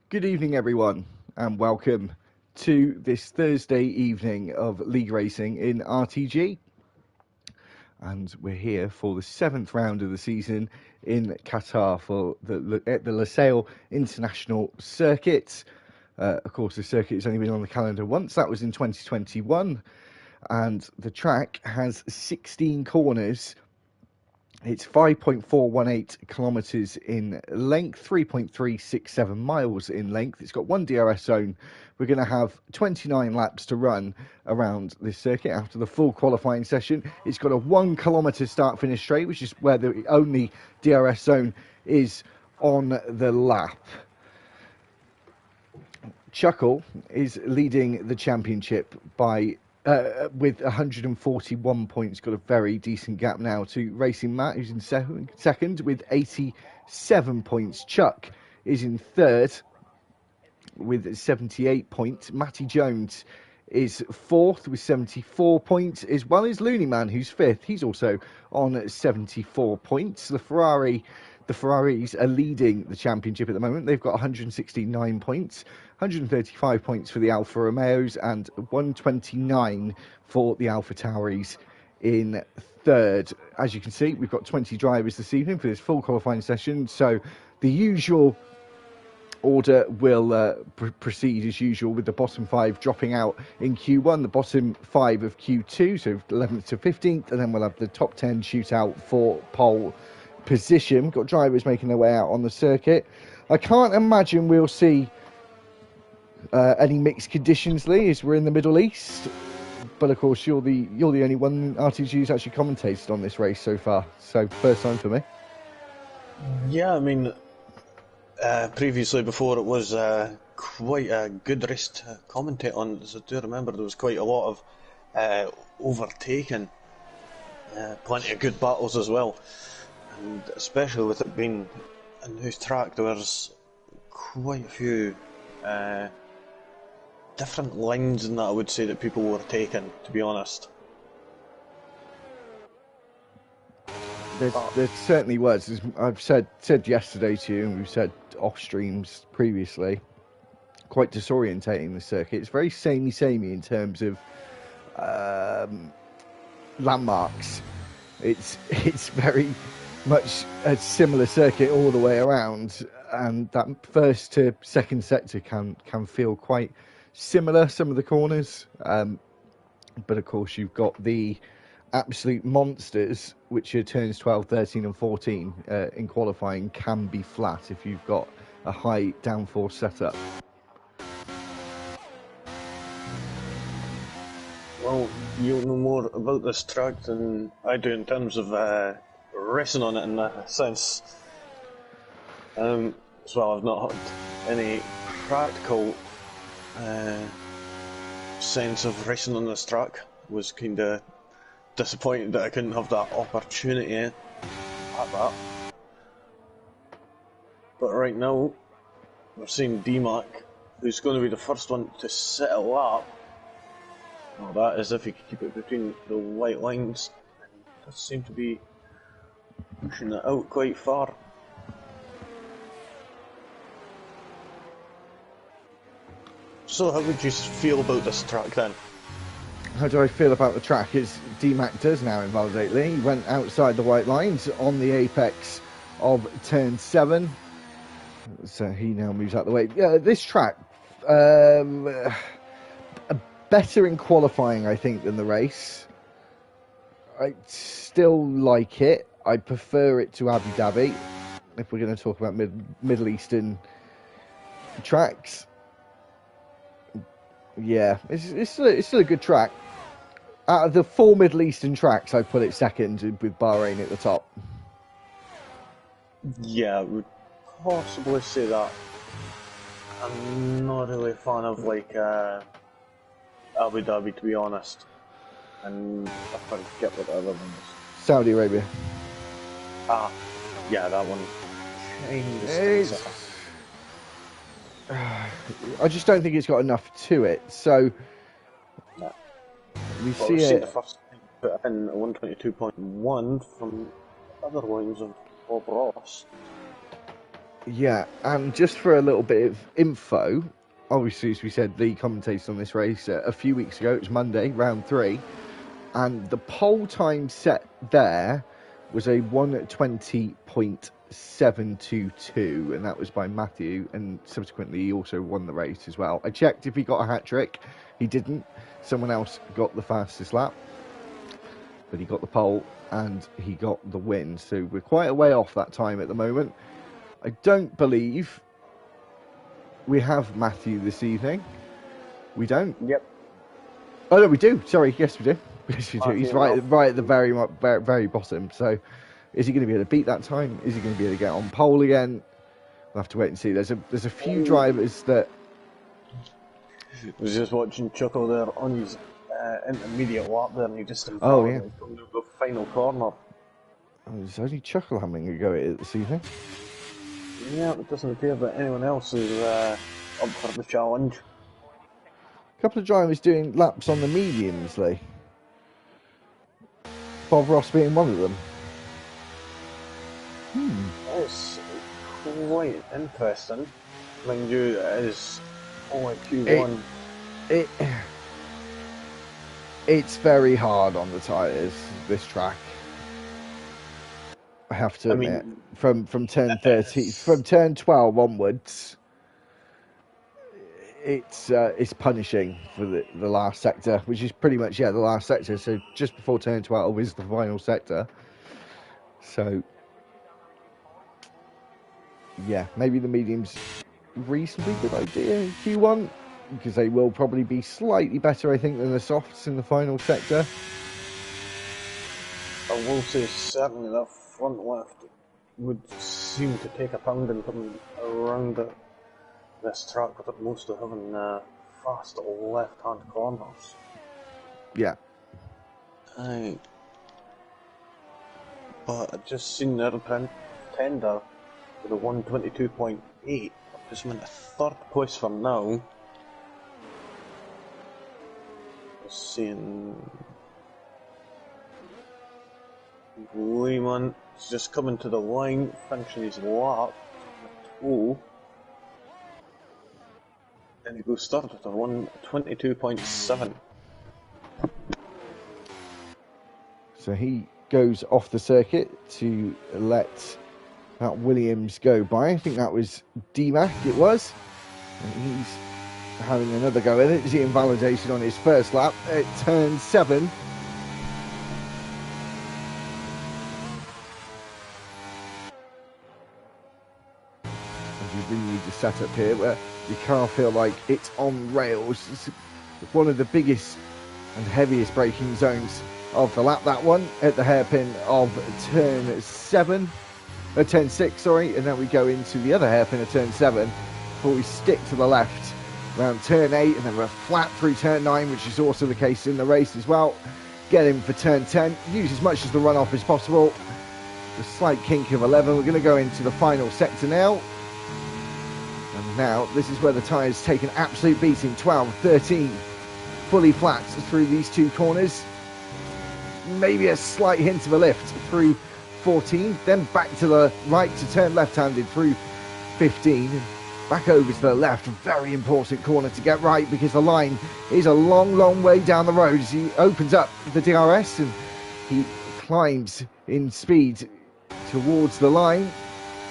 Good evening, everyone, and welcome to this Thursday evening of league racing in RTG. And we're here for the 7th round of the season in Qatar for the Lusail International Circuit. Of course, the circuit has only been on the calendar once. That was in 2021. And the track has 16 corners. It's 5.418 kilometres in length, 3.367 miles in length. It's got one DRS zone. We're going to have 29 laps to run around this circuit after the full qualifying session. It's got a 1 kilometre start-finish straight, which is where the only DRS zone is on the lap. Chuckle is leading the championship by with 141 points, got a very decent gap now to Racing Matt, who's in second with 87 points. Chuck is in third with 78 points. Matty Jones is fourth with 74 points, as well as Looney Man, who's fifth. He's also on 74 points. The Ferraris are leading the championship at the moment. They've got 169 points, 135 points for the Alfa Romeos, and 129 for the Alfa Tauris in third. As you can see, we've got 20 drivers this evening for this full qualifying session, so the usual order will proceed as usual, with the bottom 5 dropping out in Q1, the bottom 5 of Q2, so 11th to 15th, and then we'll have the top 10 shootout for pole position. We've got drivers making their way out on the circuit. I can't imagine we'll see any mixed conditions, Lee, as we're in the Middle East. But of course, you're the only one RTG who's actually commentated on this race so far. So first time for me. Yeah, I mean, previously before it was quite a good race to commentate on. So I do remember there was quite a lot of overtaking, plenty of good battles as well. And especially with it being a new track, there was quite a few different lines in that, I would say, that people were taking, to be honest. There certainly was. As I've said yesterday to you, and we've said off streams previously, quite disorientating, the circuit. It's very samey in terms of landmarks. It's very much a similar circuit all the way around, and that first to second sector can feel quite similar, some of the corners, but of course you've got the absolute monsters, which are turns 12, 13 and 14 in qualifying, can be flat if you've got a high downforce setup. Well, you'll know more about this track than I do in terms of racing on it, in a sense. As well, I've not had any practical sense of racing on this track. Was kind of disappointed that I couldn't have that opportunity at that. But right now, we're seeing DMAC, who's going to be the first one to set a lap. Well, that is if he can keep it between the white lines. He does seem to be pushing it out quite far. So how would you feel about this track then? How do I feel about the track? Is DMAC does now invalidate Lee. He went outside the white lines on the apex of turn 7. So he now moves out the way. This track, better in qualifying, I think, than the race. I still like it. I prefer it to Abu Dhabi, if we're going to talk about Middle Eastern tracks. Yeah, it's still a good track. Out of the 4 Middle Eastern tracks, I put it second, with Bahrain at the top. Yeah, I would possibly say that. I'm not really a fan of Abu Dhabi, to be honest. And I forget what the other one is. Saudi Arabia. Yeah, that one. I just don't think it's got enough to it. So no. We see it. The first thing put in 122.1 from other lines of Bob Ross. Yeah, and just for a little bit of info, obviously, as we said, Lee commentated on this race a few weeks ago. It was Monday, round 3, and the pole time set there was a 1:20.722, and that was by Matthew, and subsequently he also won the race as well. I checked if he got a hat trick. He didn't. Someone else got the fastest lap, but he got the pole and he got the win. So we're quite a way off that time at the moment. I don't believe we have Matthew this evening. We don't. Yep. Oh no, we do. Sorry, yes we do. Yes we do. Matthew He's right at the very bottom. So, is he going to be able to beat that time? Is he going to be able to get on pole again? We'll have to wait and see. There's a few drivers that. I was just watching Chuckle there on his intermediate lap there, and he just coming to the final corner. Oh, there's only Chuckle having a go at it this evening. Yeah, it doesn't appear that anyone else is up for the challenge. A couple of drivers doing laps on the mediums, Lee. Bob Ross being one of them. It's quite interesting. Mind you, it is only Q1. It's very hard on the tyres, this track. I have to admit, from turn 30, from turn 12 onwards, it's punishing for the last sector, which is pretty much the last sector. So just before turn 12 is the final sector. So yeah, maybe the medium's reasonably good idea Q1, because they will probably be slightly better, I think, than the softs in the final sector. I will say certainly that front left would seem to take a pounding coming around this track, with it mostly having fast left-hand corners. Yeah. But I just seen their tender with a 1:22.8. Just meant a third place for now. Just seeing Lehman is just coming to the line, finishing his lap. Oh. And he goes third with a 1:22.7. So he goes off the circuit to let that Williams go by. I think that was DMAC, it was. And he's having another go at it. Is he invalidation on his first lap at turn 7? You really need to set up here where your car feel like it's on rails. It's one of the biggest and heaviest braking zones of the lap, that one, at the hairpin of turn 6, sorry, and then we go into the other hairpin of turn 7 before we stick to the left around turn 8, and then we're flat through turn 9, which is also the case in the race as well. Get in for turn 10, use as much as the runoff as possible. The slight kink of 11. We're going to go into the final sector now. And now, this is where the tyres take an absolute beating. 12, 13, fully flat through these two corners. Maybe a slight hint of a lift through 14. Then back to the right to turn left-handed through 15. And back over to the left. A very important corner to get right, because the line is a long, long way down the road as he opens up the DRS and he climbs in speed towards the line.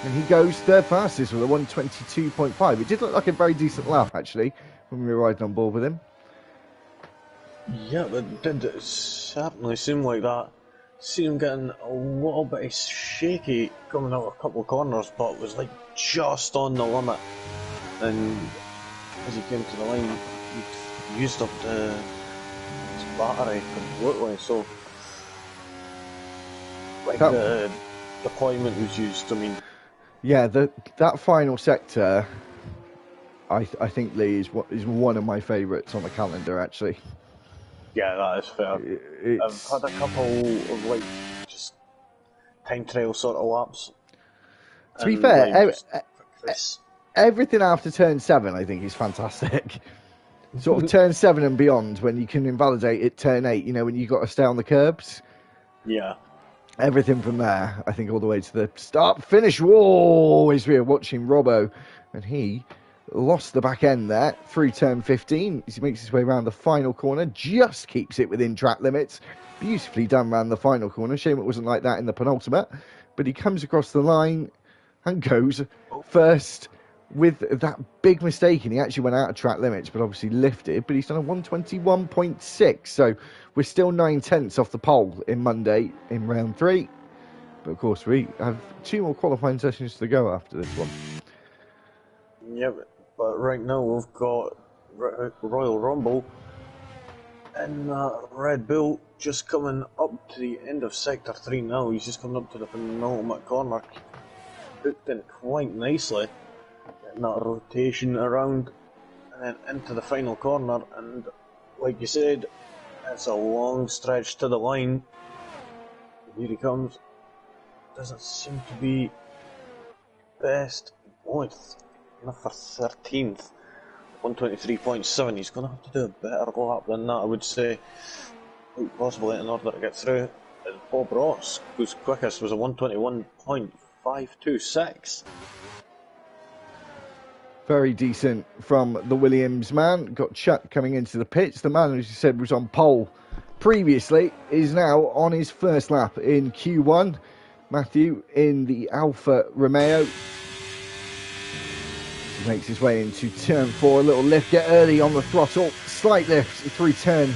And he goes third fastest with a 1:22.5. It did look like a very decent lap, actually, when we were riding on board with him. Yeah, it did certainly seem like that. Seen him getting a little bit shaky coming out a couple of corners, but it was like just on the limit. And as he came to the line, he used up his battery completely, so like the deployment was used, I mean. Yeah, that final sector, I think, Lee, is one of my favourites on the calendar, actually. Yeah, that is fair. I've had a couple of like just time trial sort of laps. To be fair, everything after turn 7, I think, is fantastic. Sort of turn 7 and beyond, when you can invalidate at turn 8, you know, when you've got to stay on the curbs. Yeah. everything from there, I think, all the way to the start-finish wall as we are watching Robbo, and he lost the back end there through turn 15 as he makes his way around the final corner, just keeps it within track limits. Beautifully done around the final corner. Shame it wasn't like that in the penultimate, but he comes across the line and goes first with that big mistake, and he actually went out of track limits, but obviously lifted, but he's done a 121.6, so we're still 9/10 off the pole in Monday in round 3, but of course we have 2 more qualifying sessions to go after this one. Yeah, but right now we've got Royal Rumble and Red Bull just coming up to the end of Sector 3 now. He's just coming up to the penultimate corner, hooked in quite nicely, getting that rotation around and then into the final corner, and like you said, it's a long stretch to the line. Here he comes. Doesn't seem to be best. Oh, it's enough for 13th. 123.7. He's going to have to do a better lap than that, I would say, quite possibly, in order to get through. And Bob Ross, whose quickest was a 121.526. Very decent from the Williams man. Got Chuck coming into the pits. The man, as you said, was on pole previously, is now on his first lap in Q1. Matthew in the Alfa Romeo. He makes his way into turn 4. A little lift, get early on the throttle. Slight lift through turn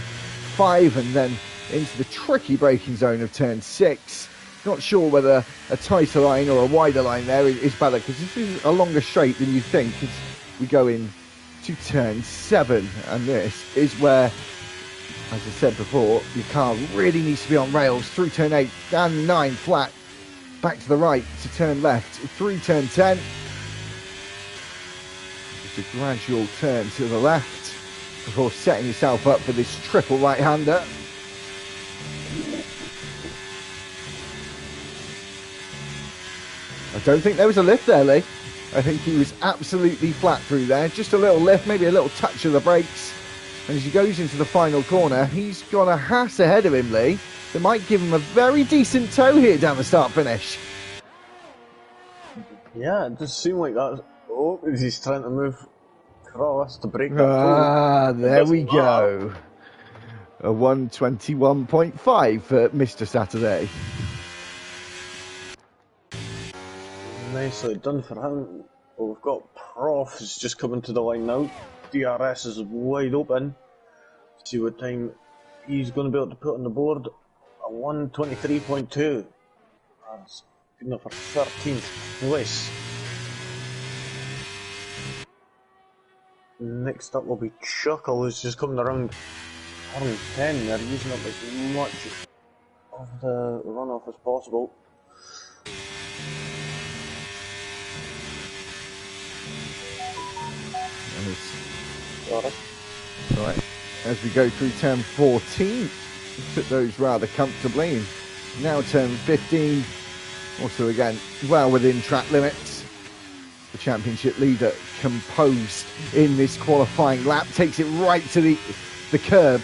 5 and then into the tricky braking zone of turn 6. Not sure whether a tighter line or a wider line there is better, because this is a longer straight than you think as we go in to turn 7, and this is where, as I said before, your car really needs to be on rails through turn 8 and 9 flat, back to the right to turn left through turn 10. Just a gradual turn to the left before setting yourself up for this triple right-hander. I don't think there was a lift there, Lee. I think he was absolutely flat through there. Just a little lift, maybe a little touch of the brakes. And as he goes into the final corner, he's got a Haas ahead of him, Lee. That might give him a very decent tow here down the start-finish. Yeah, it does seem like that. Oh, he's trying to move across to break that Ah, there we go. A 121.5 for Mr. Saturday. Nicely done for him. Well, we've got Prof who's just coming to the line now. DRS is wide open. See what time he's going to be able to put on the board. A 123.2. That's good enough for 13th place. Next up will be Chuckle, who's just coming around turn 10. They're using up as much of the runoff as possible. Right. As we go through turn 14, we took those rather comfortably. And now turn 15, also again well within track limits. The championship leader composed in this qualifying lap, takes it right to the curb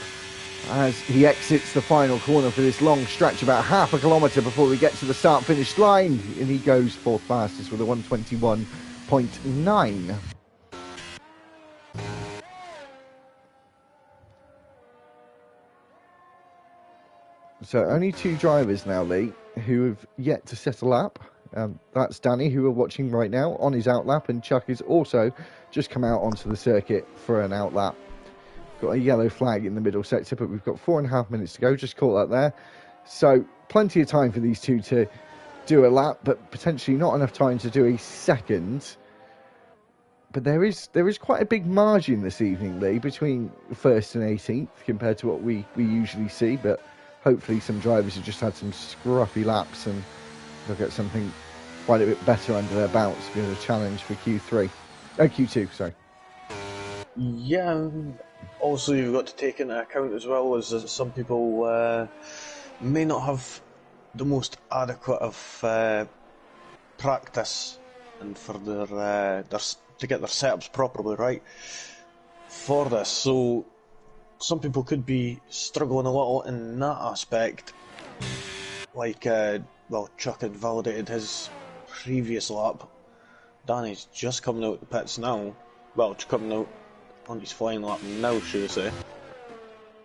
as he exits the final corner for this long stretch, about half a kilometre before we get to the start-finish line, and he goes fourth fastest with a 121.9. So only 2 drivers now, Lee, who have yet to set a lap. That's Danny, who we're watching right now, on his outlap, and Chuck is also just come out onto the circuit for an outlap. Got a yellow flag in the middle sector, but we've got 4.5 minutes to go, just caught that there. So plenty of time for these two to do a lap, but potentially not enough time to do a second. But there is quite a big margin this evening, Lee, between 1st and 18th compared to what we usually see, but hopefully some drivers have just had some scruffy laps and they'll get something quite a bit better under their belts for the challenge for Q2, sorry. Yeah, also you've got to take into account as well is that some people may not have the most adequate of practice and for their to get their setups properly right for this. So some people could be struggling a little in that aspect. like, well, Chuck had validated his previous lap. Danny's just coming out the pits now. Well, coming out on his flying lap now, should I say.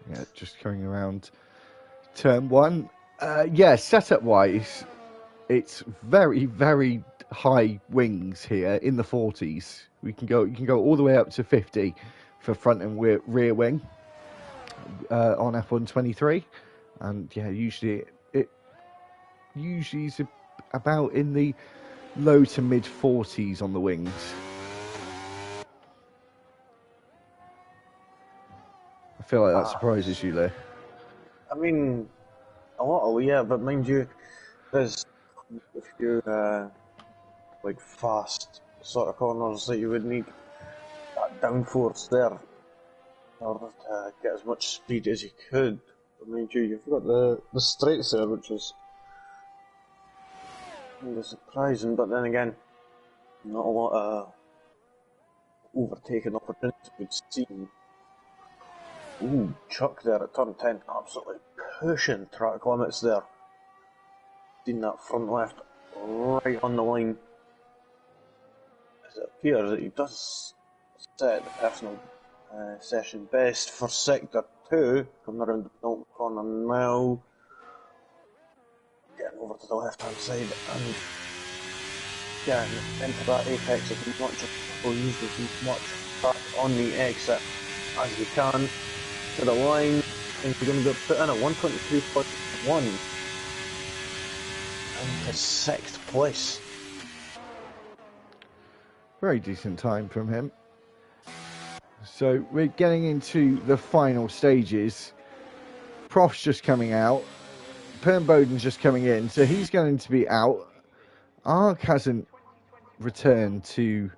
Yeah, just coming around turn one. Yeah, setup-wise, it's very, very high wings here in the 40s. You can go all the way up to 50 for front and rear wing on F123, and yeah, usually is about in the low to mid 40s on the wings. I feel like that surprises you, Lee. I mean, a lot of, yeah, but mind you, there's a few like fast sort of corners that you would need that downforce there in order to get as much speed as you could. But mind you, you've got the straights there, which is kind of surprising, but then again, not a lot of overtaking opportunities would seem. Ooh, Chuck there at turn 10, absolutely pushing track limits there. Seen that front left right on the line. As it appears that he does set the personal session best for sector 2, coming around the penultimate corner now. Getting over to the left hand side and getting into that apex as much as much back on the exit as you can. To the line, and you're going to put in a 122.1 into 6th place. Very decent time from him. So we're getting into the final stages. Prof's just coming out. Pern Bowden's just coming in, so he's going to be out. Ark hasn't returned to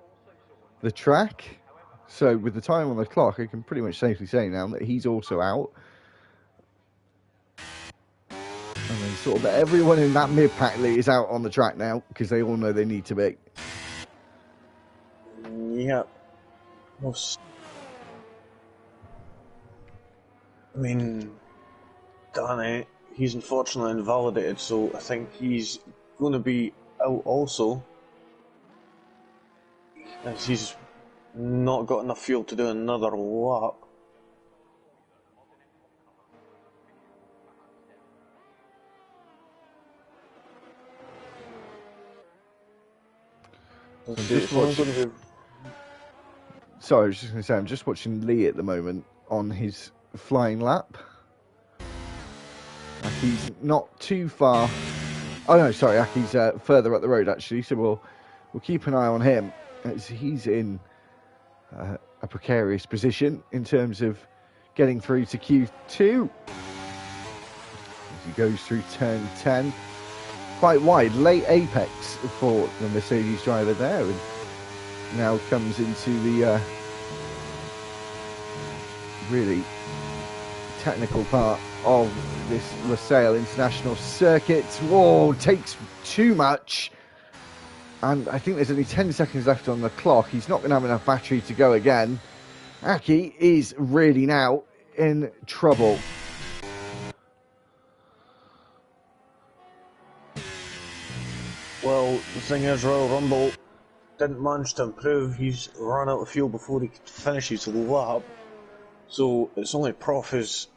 the track. So with the time on the clock, I can pretty much safely say now that he's also out. And then sort of everyone in that mid-pack lead is out on the track now because they all know they need to be. Yeah. I mean, Danny, he's unfortunately invalidated, so I think he's going to be out also. As he's not got enough fuel to do another lap. Sorry, I was just going to say, I'm just watching Lee at the moment on his flying lap. Aki's not too far. Oh no, sorry, Aki's further up the road actually, so we'll keep an eye on him as he's in a precarious position in terms of getting through to Q2 as he goes through turn 10. Quite wide, late apex for the Mercedes driver there, and now comes into the really technical part of this Losail International Circuit. Whoa, takes too much. And I think there's only 10 seconds left on the clock. He's not going to have enough battery to go again. Aki is really now in trouble. Well, the thing is, Royal Rumble didn't manage to improve. He's run out of fuel before he could finish his lap. So it's only Prof who's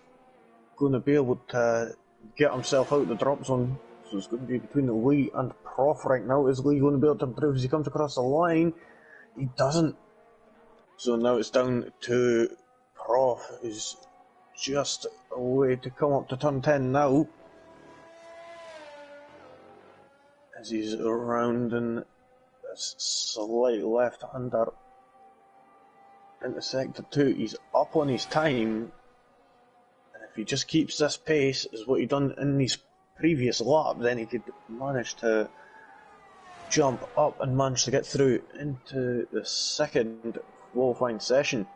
going to be able to get himself out of the drop zone. So it's going to be between Lee and Prof right now. Is Lee going to be able to improve as he comes across the line? He doesn't. So now it's down to Prof, who's just a way to come up to turn 10 now. As he's rounding this slight left-hander into sector 2. He's up on his time. And if he just keeps this pace, as what he done in his previous lap, then he could manage to jump up and manage to get through into the second qualifying session.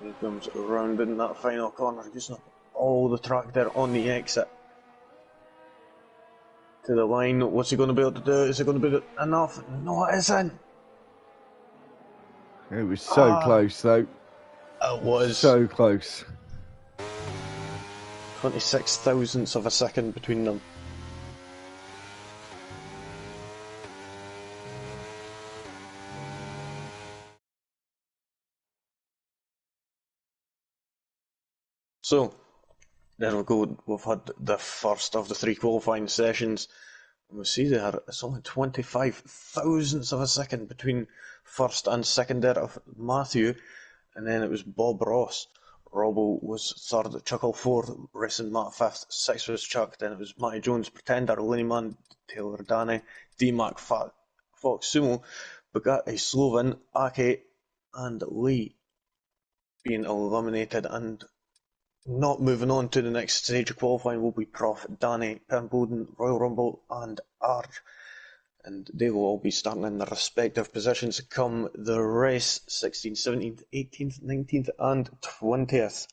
He comes around in that final corner, using up all the track there on the exit. To the line, what's he going to be able to do? Is it going to be enough? No, it isn't. It was so close, though. It was. So close. 26 thousandths of a second between them. So, there we go. We've had the first of the 3 qualifying sessions. And we see there, it's only 25 thousandths of a second between first and second there of Matthew. And then it was Bob Ross. Robbo was third, Chuckle fourth, racing Matt fifth, sixth was Chuck, then it was Matty Jones, Pretender, Linnyman, Taylor Danny, D-Mac, Fox Sumo, Bugatti, Sloven, Ake, and Lee being eliminated. And not moving on to the next stage of qualifying will be Prof, Danny, Pemboden, Royal Rumble, and Arch. And they will all be starting in their respective positions come the race 16th, 17th, 18th, 19th, and 20th.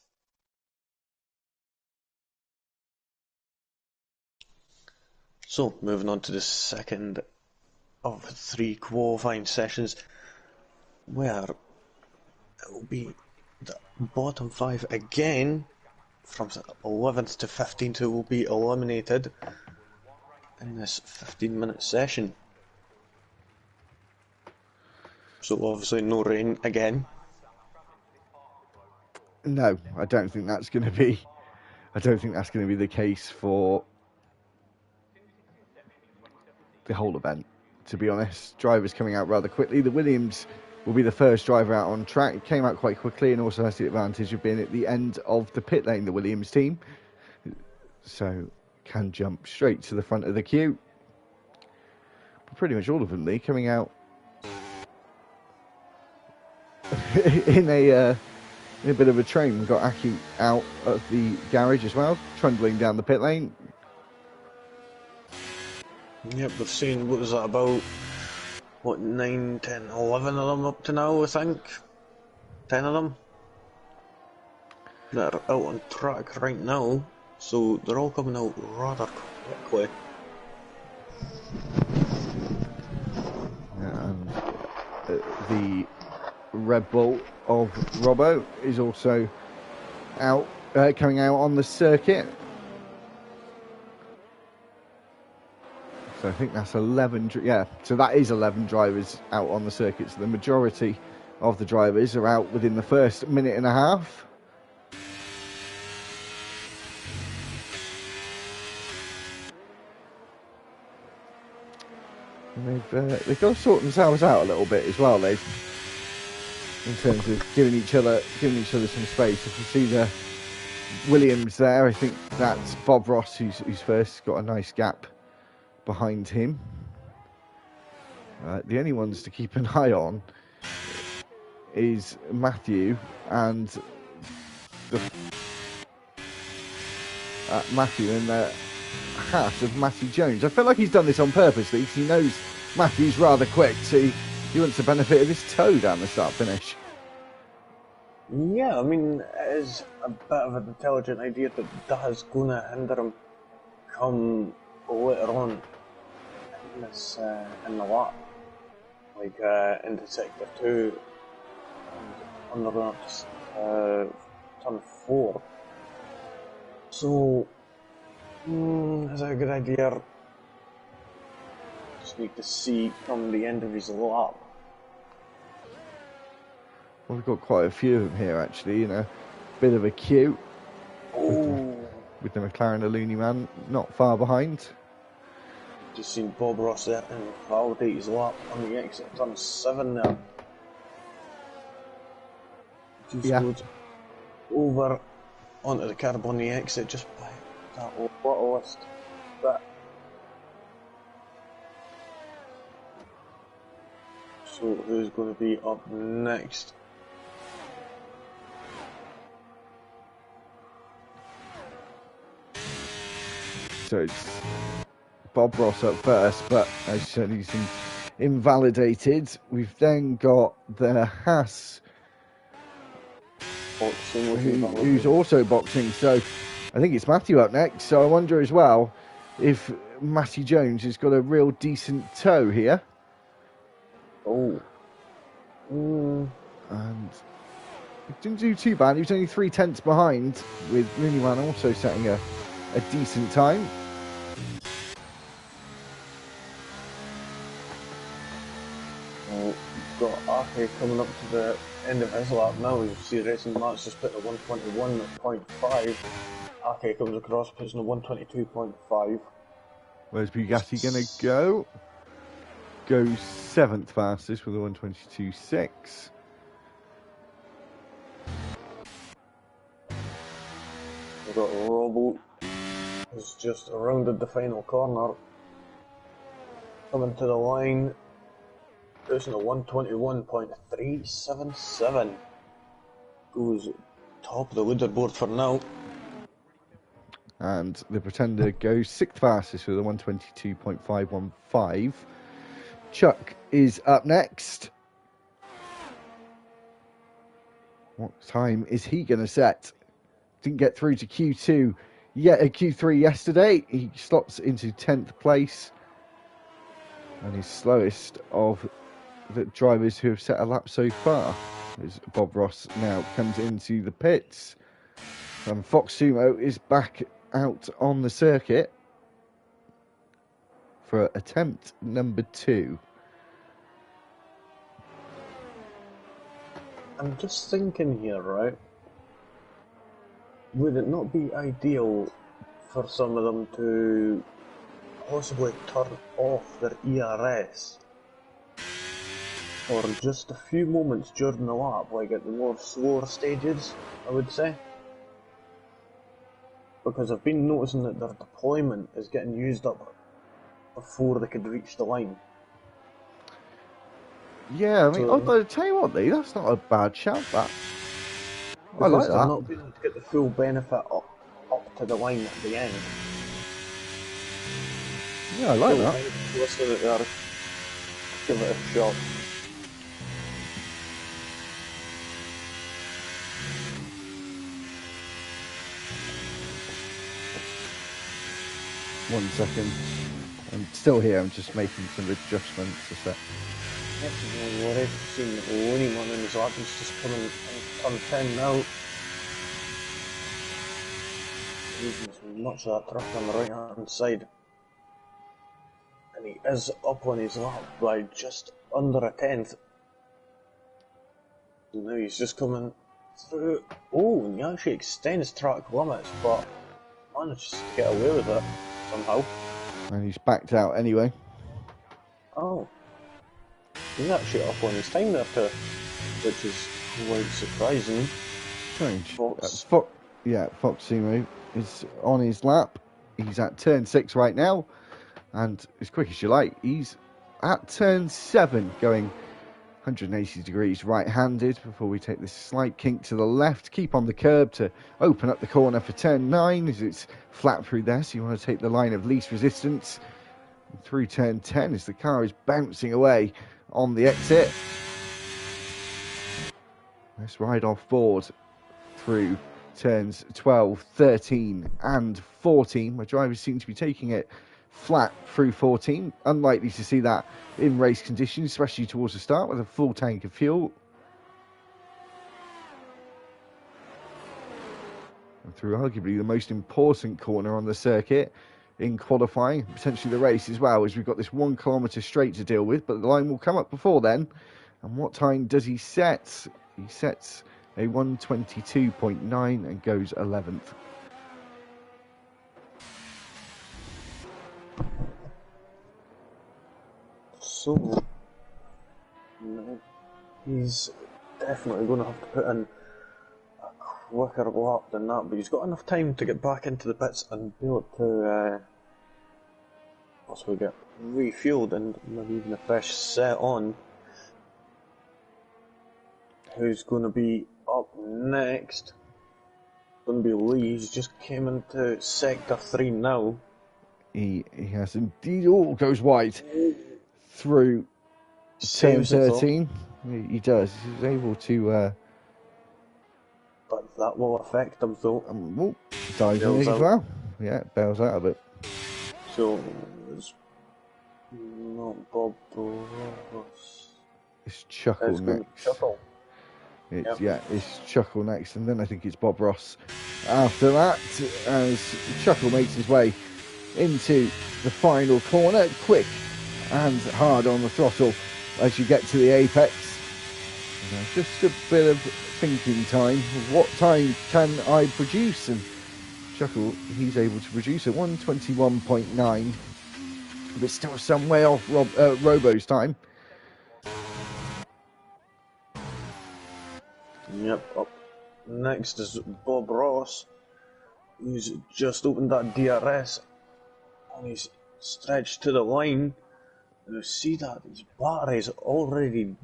So, moving on to the second of 3 qualifying sessions, where it will be the bottom 5 again. From 11th to 15th, who will be eliminated in this 15-minute session. So obviously no rain again. No, I don't think that's going to be. I don't think that's going to be the case for the whole event. To be honest, drivers coming out rather quickly. The Williams will be the first driver out on track. It came out quite quickly and also has the advantage of being at the end of the pit lane, the Williams team. So can jump straight to the front of the queue. But pretty much all of them, Lee, coming out in a bit of a train. We've got Aki out of the garage as well, trundling down the pit lane. Yep, we've seen, what was that, about, 9, 10, 11 of them up to now, I think? 10 of them? That are out on track right now, so they're all coming out rather quickly. And the Red Bull of Robbo is also out, coming out on the circuit. So I think that's 11, yeah, so that is 11 drivers out on the circuit. So the majority of the drivers are out within the first minute and a half. And they've got to sort themselves out a little bit as well, in terms of giving each other some space. If you see the Williams there, I think that's Bob Ross who's first, got a nice gap behind him. The only ones to keep an eye on is Matthew and the hat of Matthew Jones. I feel like he's done this on purpose, because he knows Matthew's rather quick, so he wants the benefit of his toe down the start finish. Yeah, I mean, it is a bit of an intelligent idea, but that is going to hinder him come later on in this in the lap, like into sector 2 and on the laps turn 4. So is that a good idea? Just need to see come the end of his lap. Well, we've got quite a few of them here, actually, in a bit of a queue. With the McLaren Looney man not far behind. Just seen Bob Ross there and validate his lap on the exit turn 7 there. Just goes over onto the curb on the exit just by that littlest bit. So who's going to be up next? So it's Bob Ross up first, but as you said, he's been invalidated. We've then got the Haas, who's also boxing. So I think it's Matthew up next. So I wonder as well if Matthew Jones has got a real decent toe here. And He didn't do too bad. He was only 3/10 behind, with Looneyman also setting a decent time. Well, we've got Ake coming up to the end of his lap now. You see Racing Matt's just put a 121.5. Ake comes across, puts in a 122.5. Where's Bugatti going to go? Goes 7th fastest with a 122.6. We've got Robo, who's just rounded the final corner. Coming to the line, pushing a 121.377. Goes top of the leaderboard for now. And the Pretender goes 6th fastest with a 122.515. Chuck is up next. What time is he going to set? Didn't get through to Q2 yet, Q3 yesterday. He slots into 10th place. And he's slowest of the drivers who have set a lap so far. As Bob Ross now comes into the pits. And Fox Sumo is back out on the circuit for attempt number 2. I'm just thinking here, right? Would it not be ideal for some of them to possibly turn off their ERS for just a few moments during the lap, like at the more slower stages, I would say? Because I've been noticing that their deployment is getting used up before they could reach the line. Yeah, I mean, So, I'll tell you what, Lee, that's not a bad shout, that. I like they're that. not being able to get the full benefit up to the line at the end. Yeah, I like that. Listen at that. Give it a shot. One second. I'm still here, I'm just making some adjustments. Just that. Yes, no worries. Seen Looneyman in his lap, he's just coming in turn 10 now. Using as much of that truck on the right hand side. And he is up on his lap by just under a tenth. So now he's just coming through. Oh, and he actually extends track limits, but manages to get away with it somehow. And he's backed out anyway. Oh. He's actually up on his time there too, which is quite surprising. Strange. Fox. Fox Sumo is on his lap. He's at turn 6 right now. And as quick as you like, he's at turn 7 going 180 degrees right-handed before we take this slight kink to the left. Keep on the curb to open up the corner for turn 9 as it's flat through there. So you want to take the line of least resistance through turn 10 as the car is bouncing away on the exit. Let's ride off board through turns 12, 13 and 14. My drivers seem to be taking it flat through 14. Unlikely to see that in race conditions, especially towards the start with a full tank of fuel. And through arguably the most important corner on the circuit in qualifying, potentially the race as well, as we've got this 1 kilometre straight to deal with, but the line will come up before then. And what time does he set? He sets a 122.9 and goes 11th. So, he's definitely going to have to put in a quicker lap than that, but he's got enough time to get back into the pits and be able to also get refueled and maybe even a fresh set on. Who's going to be up next? Going to be Lee. He's just came into sector 3 now. He has indeed. Oh, goes wide through turn 13. He does. He's able to. But that will affect him though. Dives in as well. Yeah, bails out of it. So it's not Bob Ross. It's Chuckle next. Chuckle. It's Yep. it's Chuckle next, and then I think it's Bob Ross after that, as Chuckle makes his way into the final corner, quick and hard on the throttle as you get to the apex. Just a bit of thinking time. What time can I produce? And Chuckle, he's able to produce a 121.9, but still some way off Robo's time. Yep. Up next is Bob Ross. He's just opened that DRS and he's stretched to the line. You see that his battery's already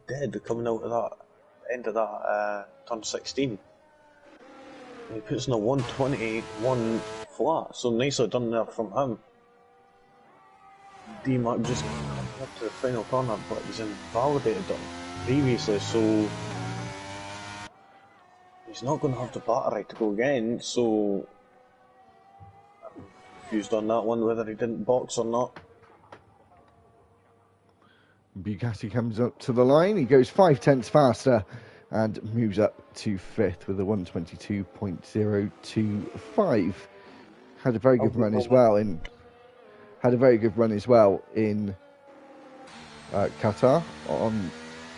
dead coming out of that end of that turn 16. And he puts in a 128.1 flat, so nicely done there from him. D-Mac just coming up to the final corner, but he's invalidated it previously, so he's not going to have the battery to go again, so I'm confused on that one, whether he didn't box or not. Bugatti comes up to the line, he goes 5/10 faster and moves up to 5th with a 122.025. Had a very good run as well in Qatar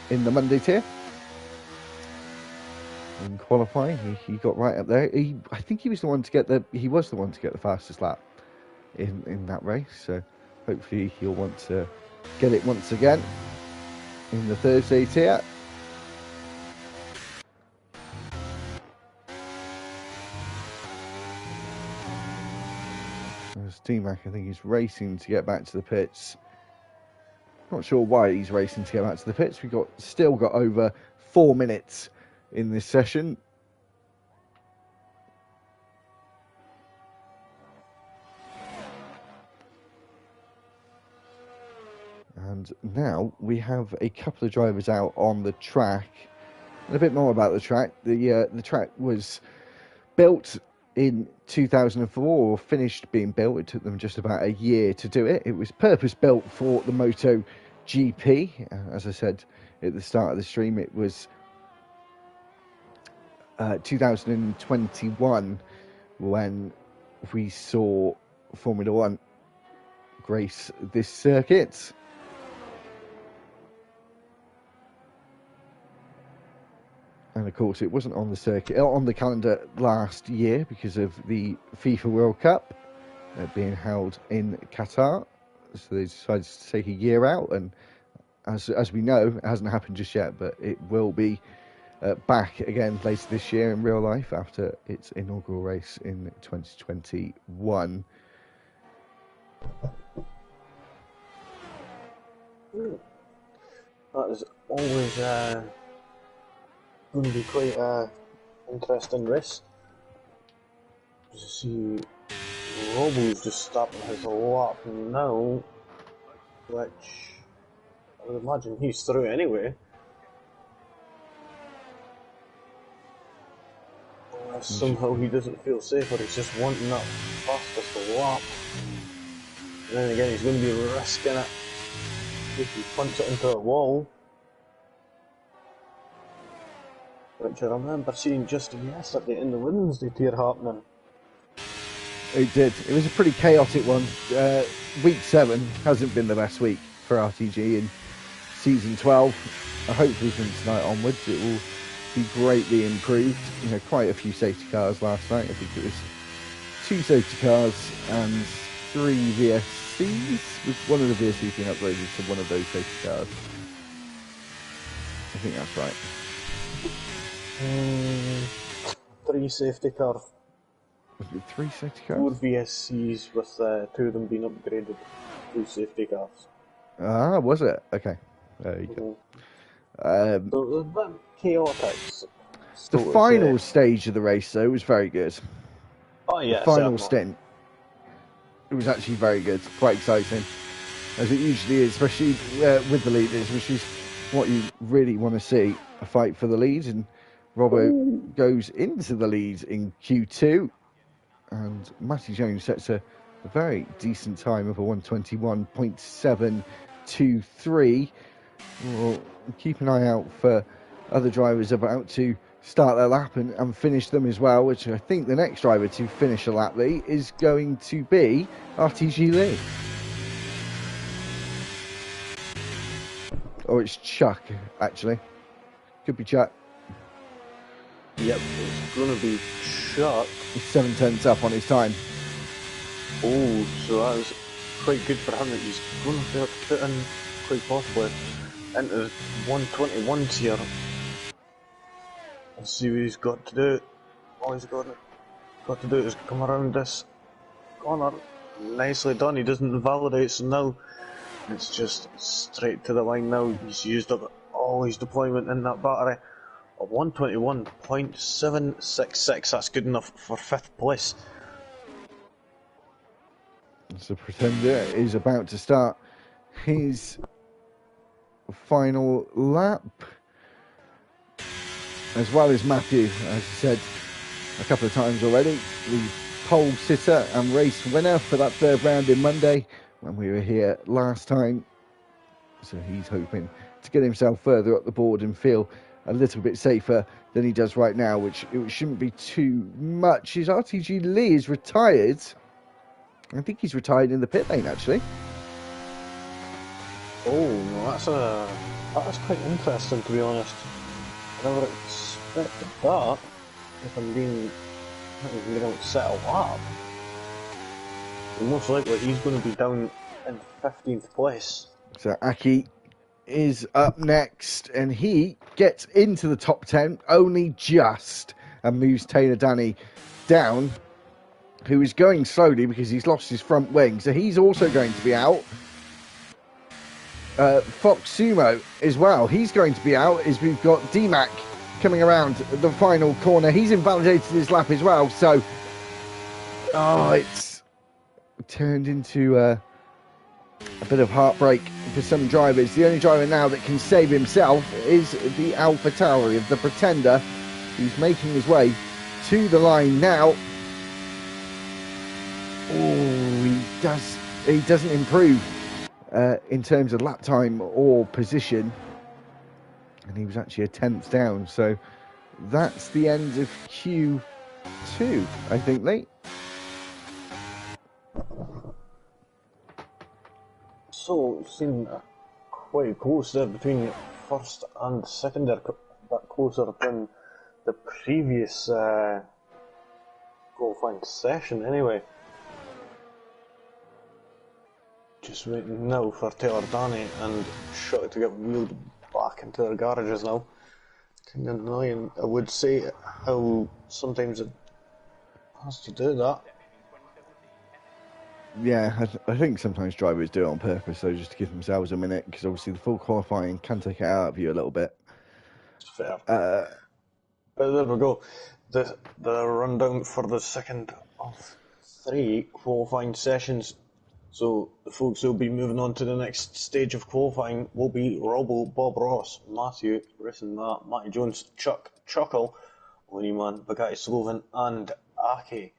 in the Monday tier. In qualifying, he got right up there. I think he was the one to get the fastest lap in that race. So hopefully he'll want to get it once again in the Thursday tier. D-Mac, I think he's racing to get back to the pits. Not sure why he's racing to get back to the pits. We've still got over 4 minutes in this session. And now we have a couple of drivers out on the track. And a bit more about the track. The track was built in 2004, or finished being built. It took them just about a year to do it. It was purpose built for the MotoGP. As I said at the start of the stream, it was 2021 when we saw Formula One grace this circuit. And of course, it wasn't on the calendar last year because of the FIFA World Cup being held in Qatar. So they decided to take a year out, and as we know, it hasn't happened just yet, but it will be back again later this year in real life after its inaugural race in 2021. That is always going to be quite an interesting race. You see Robo's just stopping his lap now, which I would imagine he's through anyway. Unless somehow he doesn't feel safer, he's just wanting that fastest lap. And then again, he's going to be risking it if he punts it into a wall. Which I remember seeing just yesterday in the Wednesday tier happening. It did. It was a pretty chaotic one. Week 7 hasn't been the best week for RTG in Season 12. Hopefully from tonight onwards it will be greatly improved. You know, quite a few safety cars last night. I think it was 2 safety cars and 3 VSCs. With one of the VSCs being uploaded to one of those safety cars. I think that's right. 3 safety cars. Was it 3 safety cars? 4 VSCs with 2 of them being upgraded to safety cars. Ah, was it? Okay. There you go. So it was a bit chaotic. The final stage of the race, though, was very good. Oh, yeah. The final stint. It was actually very good. Quite exciting. As it usually is, especially with the leaders, which is what you really want to see. A fight for the lead. And Robbo goes into the lead in Q2. And Matty Jones sets a very decent time of a 121.723. We'll keep an eye out for other drivers about to start their lap and finish them as well, which I think the next driver to finish a lap, Lee, is going to be RTG Lee. Or it's Chuck, actually. Could be Chuck. Yep, it's going to be Chuck. He's 7/10 up on his time. Oh, so that is quite good for him that he's going to have to put in quite possibly into the 121s here. Let's see what he's got to do. All he's got to do is come around this corner. Nicely done, he doesn't invalidate, so now it's just straight to the line now. He's used up all his deployment in that battery. A 121.766, that's good enough for 5th place. So Pretender is about to start his final lap, as well as Matthew, as I said a couple of times already, the pole sitter and race winner for that 3rd round in Monday when we were here last time. So he's hoping to get himself further up the board and feel a little bit safer than he does right now, which it shouldn't be too much. His RTG Lee is retired. I think he's retired in the pit lane, actually. Oh, no, that's quite interesting, to be honest. I never expected that. If I'm being able to settle up, so most likely he's going to be down in 15th place. So Aki is up next, and he gets into the top 10 only just, and moves Taylor Danny down, who is going slowly because he's lost his front wing, so he's also going to be out. Fox Sumo as well, he's going to be out, as we've got D-Mac coming around the final corner. He's invalidated his lap as well, so it's turned into a bit of heartbreak for some drivers. The only driver now that can save himself is the Alpha Tauri of the Pretender, who's making his way to the line now. Oh, he doesn't improve in terms of lap time or position, and he was actually a 10th down, so that's the end of Q2, I think, Lee. So it seemed quite close there between 1st and 2nd there, a bit closer than the previous qualifying session anyway. Just waiting now for Taylor Danny and Chuck to get wheeled back into their garages now. Kind of annoying, I would say, how sometimes it has to do that. Yeah, I think sometimes drivers do it on purpose, though, just to give themselves a minute, because obviously the full qualifying can take it out of you a little bit. It's fair. But there we go. The rundown for the 2nd of 3 qualifying sessions. So the folks who will be moving on to the next stage of qualifying will be Robbo, Bob Ross, Matthew, Racing Matt, Matty Jones, Chuck, Chuckle, Lehman, Bugatti Sloven, and Aki.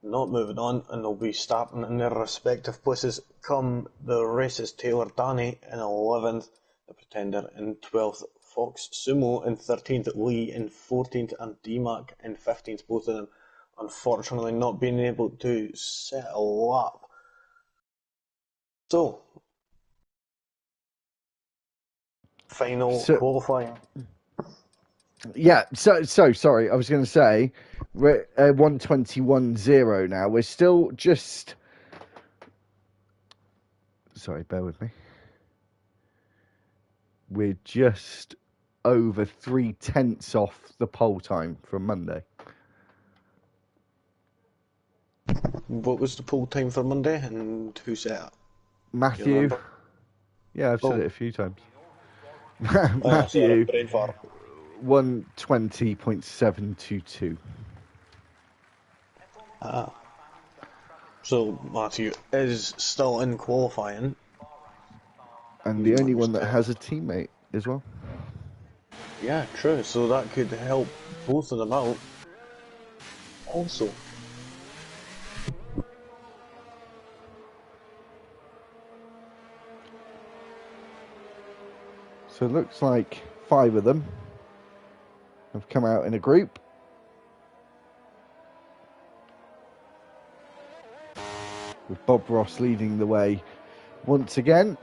Not moving on, and they'll be starting in their respective places come the races. Taylor Danny in 11th, the Pretender in 12th, Fox Sumo in 13th, Lee in 14th, and D-Mac in 15th, both of them unfortunately not being able to settle up. So, final qualifying. Yeah, so sorry, I was going to say, we're 121.0 now. We're still just... Sorry, bear with me. We're just over 3/10 off the pole time from Monday. What was the pole time for Monday, and who set it? Matthew. Yeah, I've said it a few times. Matthew, 120.722. So Matthew is still in qualifying. And the only one that has a teammate as well. Yeah, true. So that could help both of them out. Also. So it looks like 5 of them have come out in a group. With Bob Ross leading the way once again.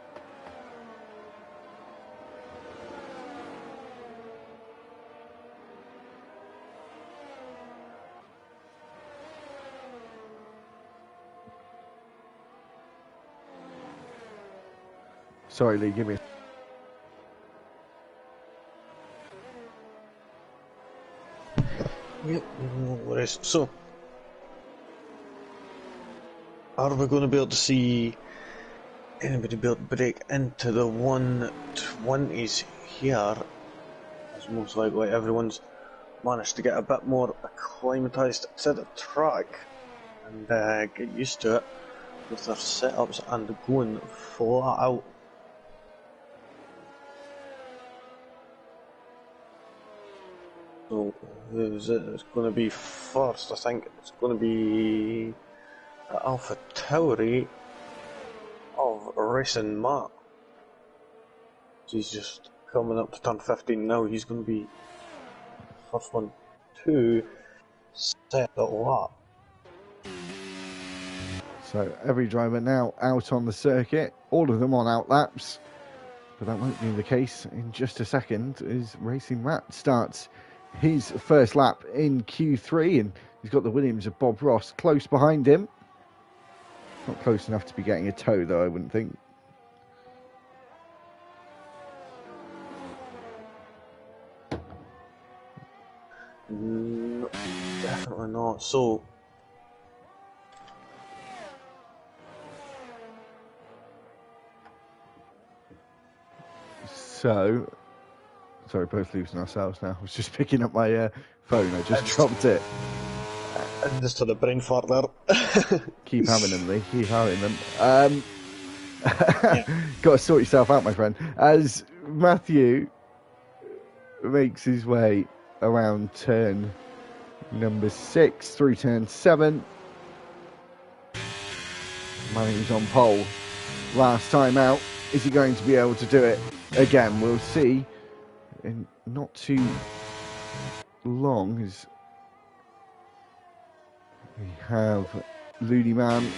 Sorry, Lee, give me a... Yep, no worries. So, are we going to be able to see anybody be able to break into the 120s here? As most likely everyone's managed to get a bit more acclimatised to the track and get used to it with their setups and going flat out. So, who's it? It's going to be first. I think it's going to be Alpha Tauri of Racing Matt. He's just coming up to turn 15 now. He's going to be first one to set the lap. So every driver now out on the circuit, all of them on out laps. But that won't be the case in just a second as Racing Matt starts his first lap in Q3, and he's got the Williams of Bob Ross close behind him. Not close enough to be getting a tow though, I wouldn't think. No, definitely not. So sorry, both losing ourselves now. I was just picking up my phone. I just dropped it. I just had a brain fart there. Keep having them, Lee. Keep having them. Got to sort yourself out, my friend. As Matthew makes his way around turn number 6 through turn 7. Man who's on pole last time out. Is he going to be able to do it again? We'll see in not too long as we have Looney Man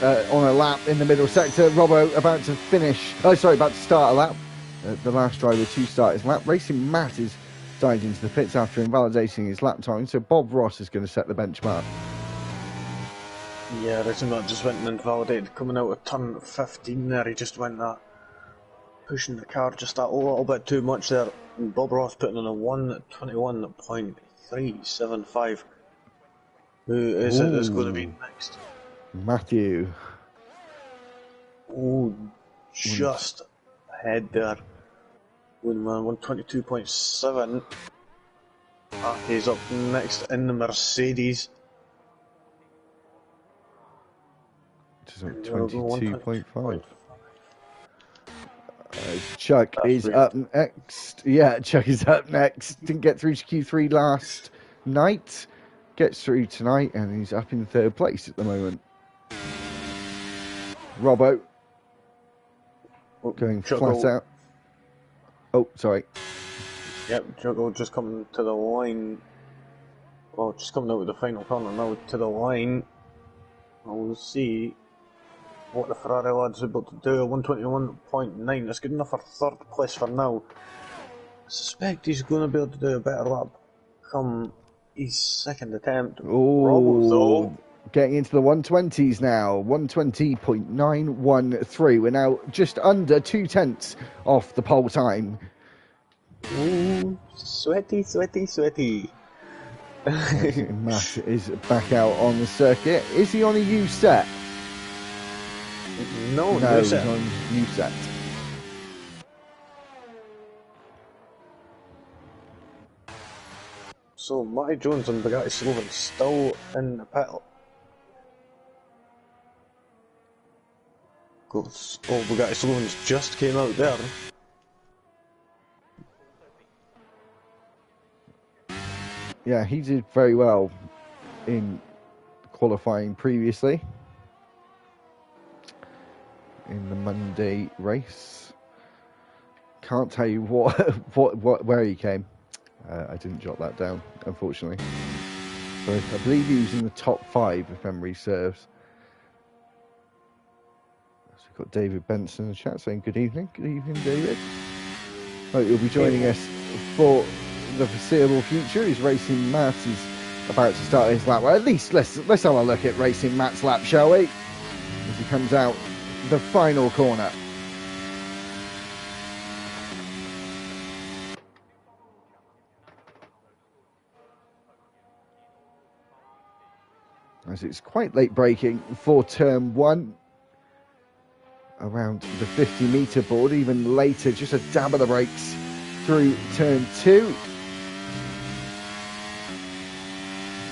on a lap in the middle sector. Robbo about to finish. About to start a lap. The last driver to start his lap. Racing Matt is dived into the pits after invalidating his lap time. So Bob Ross is going to set the benchmark. Yeah, Racing Matt just went and invalidated coming out of turn 15 there. He just went pushing the car just a little bit too much there. And Bob Ross putting in a 1:21.375. Who is it that's going to be next? Matthew. Oh, just ahead there. Winman 1:22.7. He's up next in the Mercedes. Which is 22.5. Chuck is up next. Yeah, Chuck is up next. Didn't get through to Q3 last night. Gets through tonight, and he's up in 3rd place at the moment. Robbo going flat out. Oh, sorry. Yep, Juggle just coming to the line. Well, just coming out with the final corner now to the line. We'll see what the Ferrari lads are able to do. 1:21.9. That's good enough for 3rd place for now. I suspect he's going to be able to do a better lap come his 2nd attempt. Oh, getting into the 120s now. 120.913. We're now just under 2/10 off the pole time. Ooh, sweaty. Matt is back out on the circuit. Is he on a U set? No, he's on U set. So Matty Jones and Bugatti Slovan still in the pit. Bugatti Slovan's just came out there. Yeah, he did very well in qualifying previously in the Monday race. Can't tell you where he came. I didn't jot that down, unfortunately. So I believe he was in the top 5, if memory serves. So we've got David Benson in the chat saying good evening. Good evening, David. Hope you'll be joining us for the foreseeable future. His Racing Matt is about to start his lap. Well, at least let's have a look at Racing Matt's lap, shall we? As he comes out the final corner. As it's quite late braking for turn 1, around the 50-metre board, even later, just a dab of the brakes through turn 2.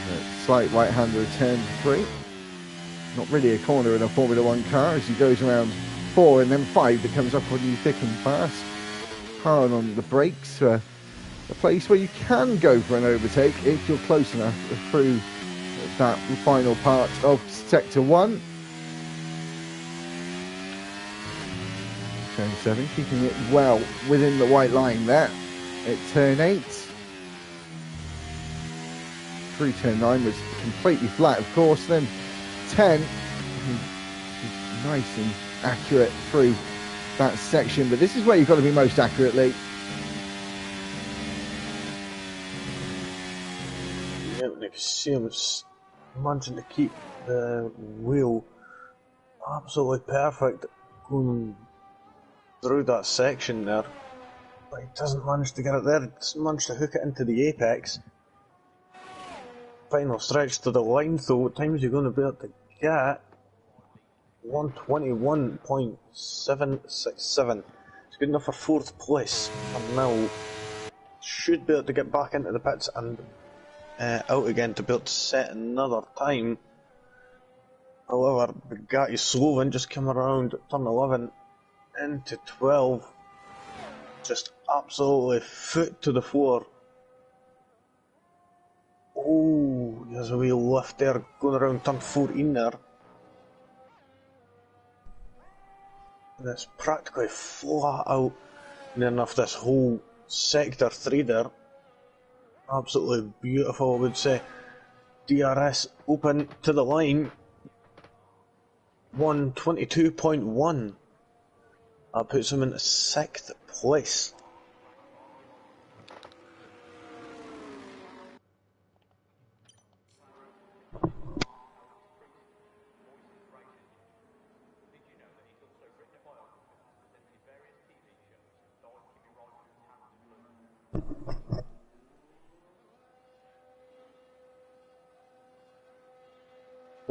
A slight right-hander at turn 3. Not really a corner in a Formula 1 car as he goes around 4 and then 5 that comes up on you thick and fast. Hard on the brakes, a place where you can go for an overtake if you're close enough through that final part of sector 1. Turn 7, keeping it well within the white line there at turn 8. Through turn 9 was completely flat, of course. Then 10, nice and accurate through that section, but this is where you've got to be most accurately. Yeah, you can see him managing to keep the wheel absolutely perfect going through that section there, but he doesn't manage to get it there. He doesn't manage to hook it into the apex. Final stretch to the line though. What time is he going to be able to get? 121.767. It's good enough for 4th place and now should be able to get back into the pits and out again to be able to set another time. However, Bugatti Sloven just came around turn 11 into 12, just absolutely foot to the floor. Oh, there's a wee lift there going around turn 14 there. And it's practically flat out near enough this whole sector 3 there. Absolutely beautiful, I would say. DRS open to the line. 122.1. That puts him in 6th place.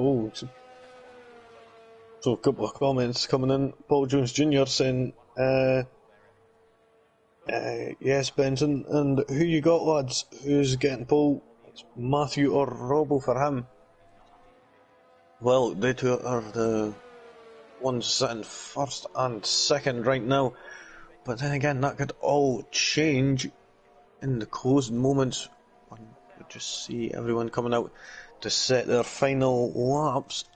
Oh, so a couple of comments coming in. Paul Jones Jr. saying, yes, Benson, and who you got, lads? Who's getting pole? It's Matthew or Robbo for him. Well, they two are the ones sitting 1st and 2nd right now, but then again, that could all change in the closing moments. We just see everyone coming out to set their final laps,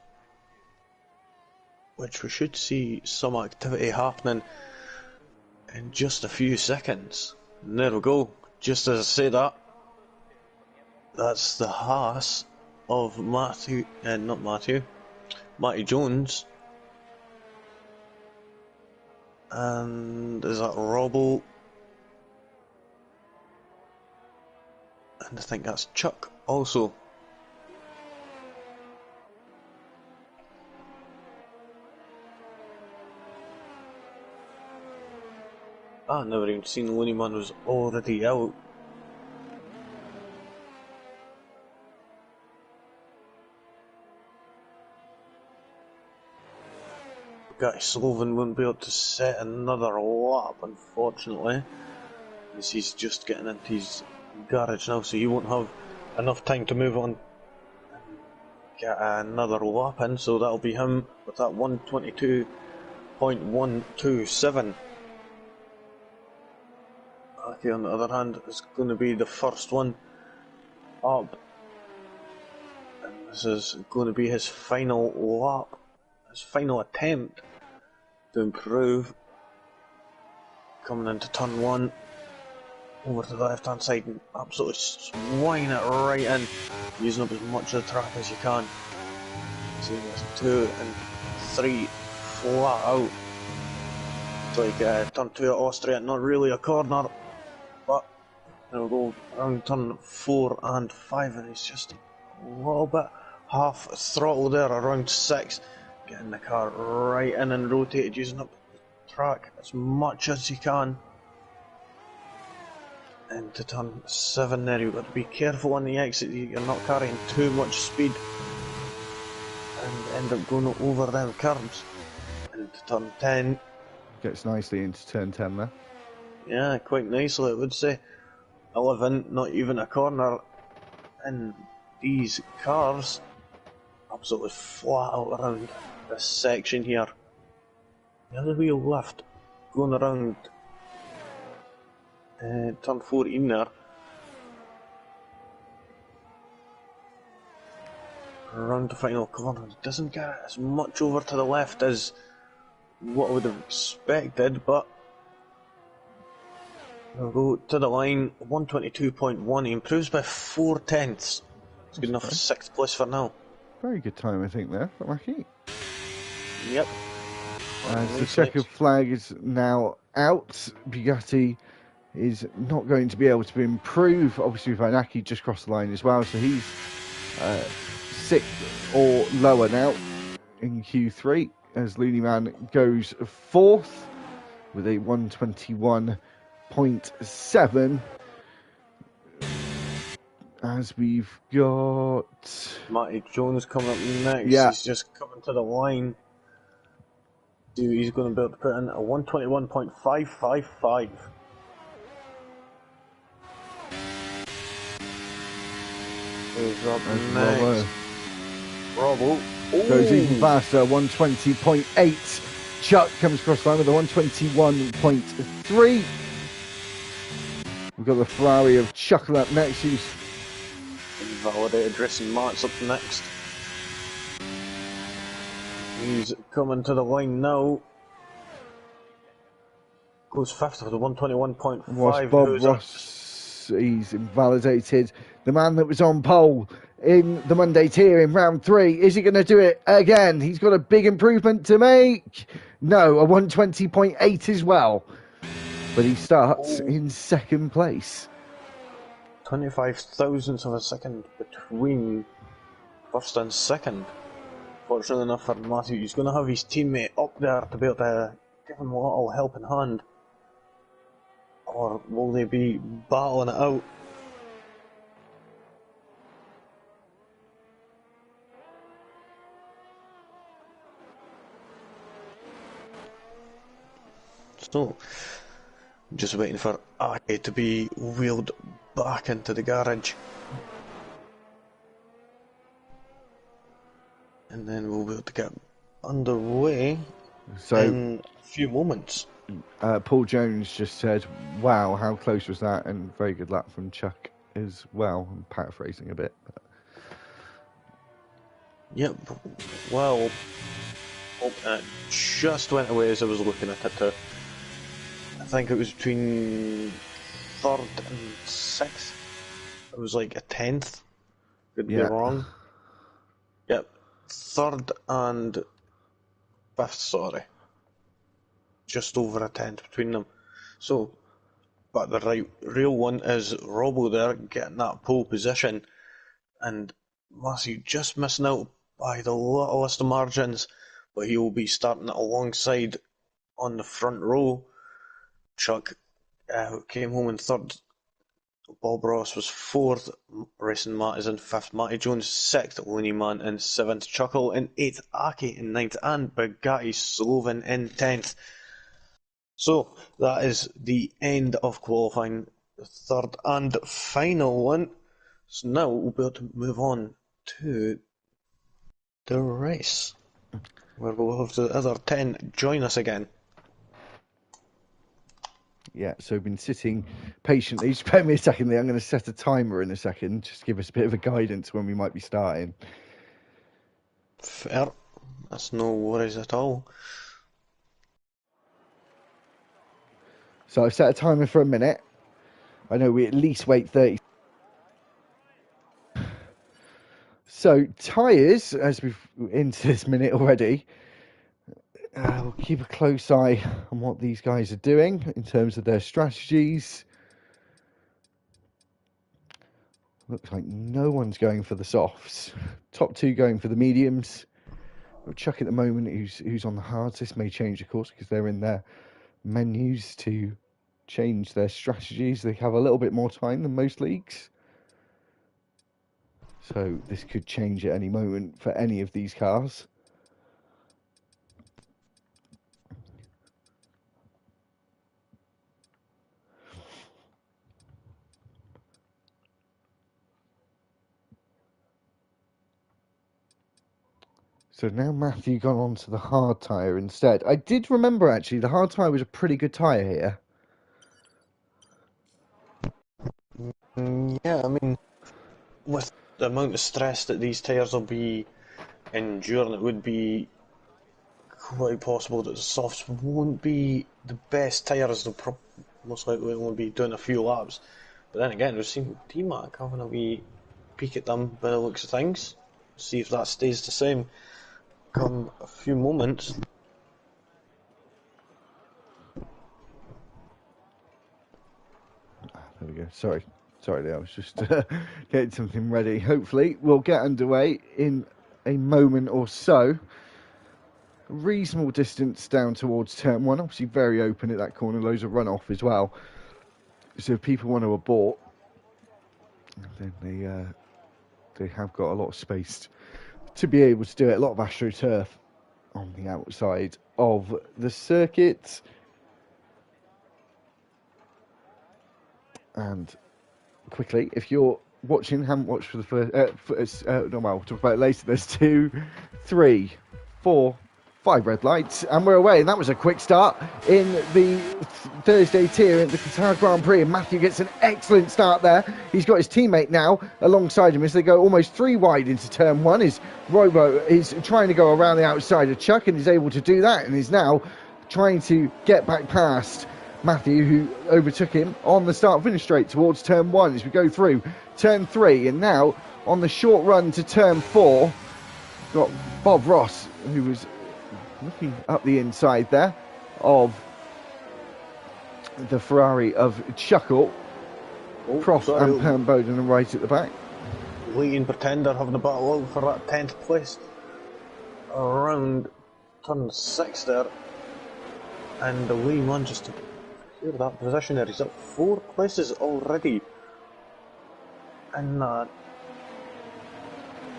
which we should see some activity happening in just a few seconds. And there we go. Just as I say that, that's the Haas of Matty Jones. And is that Robbo? And I think that's Chuck also. I've never even seen Looneyman was already out. Guy Sloven won't be able to set another lap, unfortunately, as he's just getting into his garage now, so he won't have enough time to move on and get another lap in, so that'll be him with that 122.127. Aki, on the other hand, is going to be the first one up, and this is going to be his final lap, his final attempt to improve. coming into turn 1. Over to the left hand side and absolutely swine it right in, using up as much of the track as you can. Seeing this 2 and 3 flat out. It's like turn 2 at Austria, not really a corner, but it'll go around turn 4 and 5, and it's just a little bit half throttle there around 6, getting the car right in and rotated, using up the track as much as you can. Into turn 7 there, you've got to be careful on the exit, you're not carrying too much speed and end up going over them curbs. Into turn 10. Gets nicely into turn 10 there. Yeah, quite nicely I would say. 11, not even a corner, and these cars absolutely flat out around this section here. The other wheel left, going around turn 14 there. Around the final corner, doesn't get as much over to the left as what I would have expected, but we'll go to the line. 122.1, he improves by 4/10. It's good enough for 6th place for now. Very good time, I think, there, for Mackie. Yep. As the checkered flag is now out, Bugatti is not going to be able to improve. Obviously, Vanaki just crossed the line as well, so he's 6th or lower now in Q3, as Looney Man goes 4th with a 121.7. As we've got Matty Jones coming up next. Yeah. He's just coming to the line. He's going to be able to put in a 121.555. Who's up next? Robbo. Goes even faster, 120.8. Chuck comes across the line with a 121.3. We've got the Ferrari of Chuckle up next, who's invalidated racing Marks up next. He's coming to the line now. Goes 5th with a 121.5. Bob Ross. He's invalidated. The man that was on pole in the Monday tier in round 3. Is he going to do it again? He's got a big improvement to make. No, a 120.8 as well. But he starts in 2nd place. 25 thousandths of a second between 1st and 2nd. Fortunately enough for Matthew, he's going to have his teammate up there to be able to give him a little helping hand. Or will they be battling it out? So, just waiting for Aki to be wheeled back into the garage. And then we'll be able to get underway in a few moments. Paul Jones just said, wow, how close was that? And very good luck from Chuck as well. I'm paraphrasing a bit. But... Yep, well, just went away as I was looking at it too. I think it was between 3rd and 6th. It was like a 10th. Could be wrong. Yep, 3rd and 5th, sorry. Just over a 10th between them. So, but the real one is Robbo there, getting that pole position. And Matthew just missing out by the littlest of margins, but he will be starting alongside on the front row. Chuck came home in 3rd. Bob Ross was 4th. Racing Matt is in 5th. Matty Jones 6th. Looney Man in 7th. Chuckle in 8th. Aki in 9th. And Bugatti Slovin in 10th. So that is the end of qualifying, the 3rd and final one. So now we'll be able to move on to the race, where we'll have the other 10 join us again. Yeah, so we've been sitting patiently. Just bear me a second there. I'm going to set a timer in a second, just to give us a bit of a guidance when we might be starting. Fair. That's no worries at all. So I've set a timer for a minute. I know we at least wait 30. So tyres, as we've into this minute already, we'll keep a close eye on what these guys are doing in terms of their strategies. Looks like no one's going for the softs. Top two going for the mediums. We'll check at the moment who's on the hards. This may change, of course, because they're in their menus to change their strategies. They have a little bit more time than most leagues. So this could change at any moment for any of these cars. So now Matthew gone on to the hard tyre instead. I did remember, actually, the hard tyre was a pretty good tyre here. Yeah, I mean, with the amount of stress that these tyres will be enduring, it would be quite possible that the softs won't be the best tyres. They'll most likely only be doing a few laps. But then again, we've seen D-Mac having a wee peek at them by the looks of things. See if that stays the same come a few moments. There we go. Sorry, I was just getting something ready. Hopefully, we'll get underway in a moment or so. A reasonable distance down towards turn one. Obviously, very open at that corner. Loads of runoff as well. So if people want to abort, then they have got a lot of space to be able to do it. A lot of AstroTurf on the outside of the circuit. And quickly, if you're watching, haven't watched for the first, no, well, we'll talk about it later. There's 2, 3, 4, 5 red lights, and we're away. And that was a quick start in the Thursday tier at the Qatar Grand Prix. And Matthew gets an excellent start there. He's got his teammate now alongside him as they go almost 3 wide into turn one. His Robo is trying to go around the outside of Chuck and is able to do that and is now trying to get back past Matthew, who overtook him on the start-finish straight towards turn one as we go through turn 3. And now on the short run to turn 4, got Bob Ross, who was looking up the inside there of the Ferrari of Chuckle. Croft and Pam Bowden are right at the back. Leading Pretender having a battle for that 10th place around turn 6 there. And the wee man just secure that position there. He's up 4 places already. And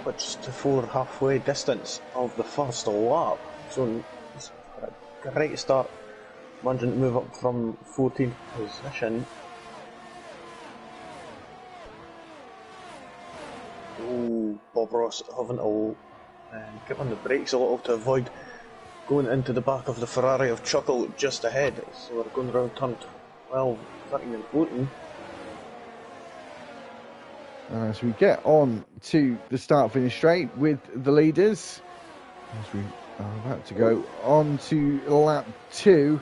which to 4 halfway distance of the first lap. So it's a great start. Managing to move up from 14th position. Oh, Bob Ross having to get on the brakes a little to avoid going into the back of the Ferrari of Chuckle just ahead. So we're going around turn 12, 13 and 14. And as we get on to the start-finish straight with the leaders, as we are about to go on to lap 2,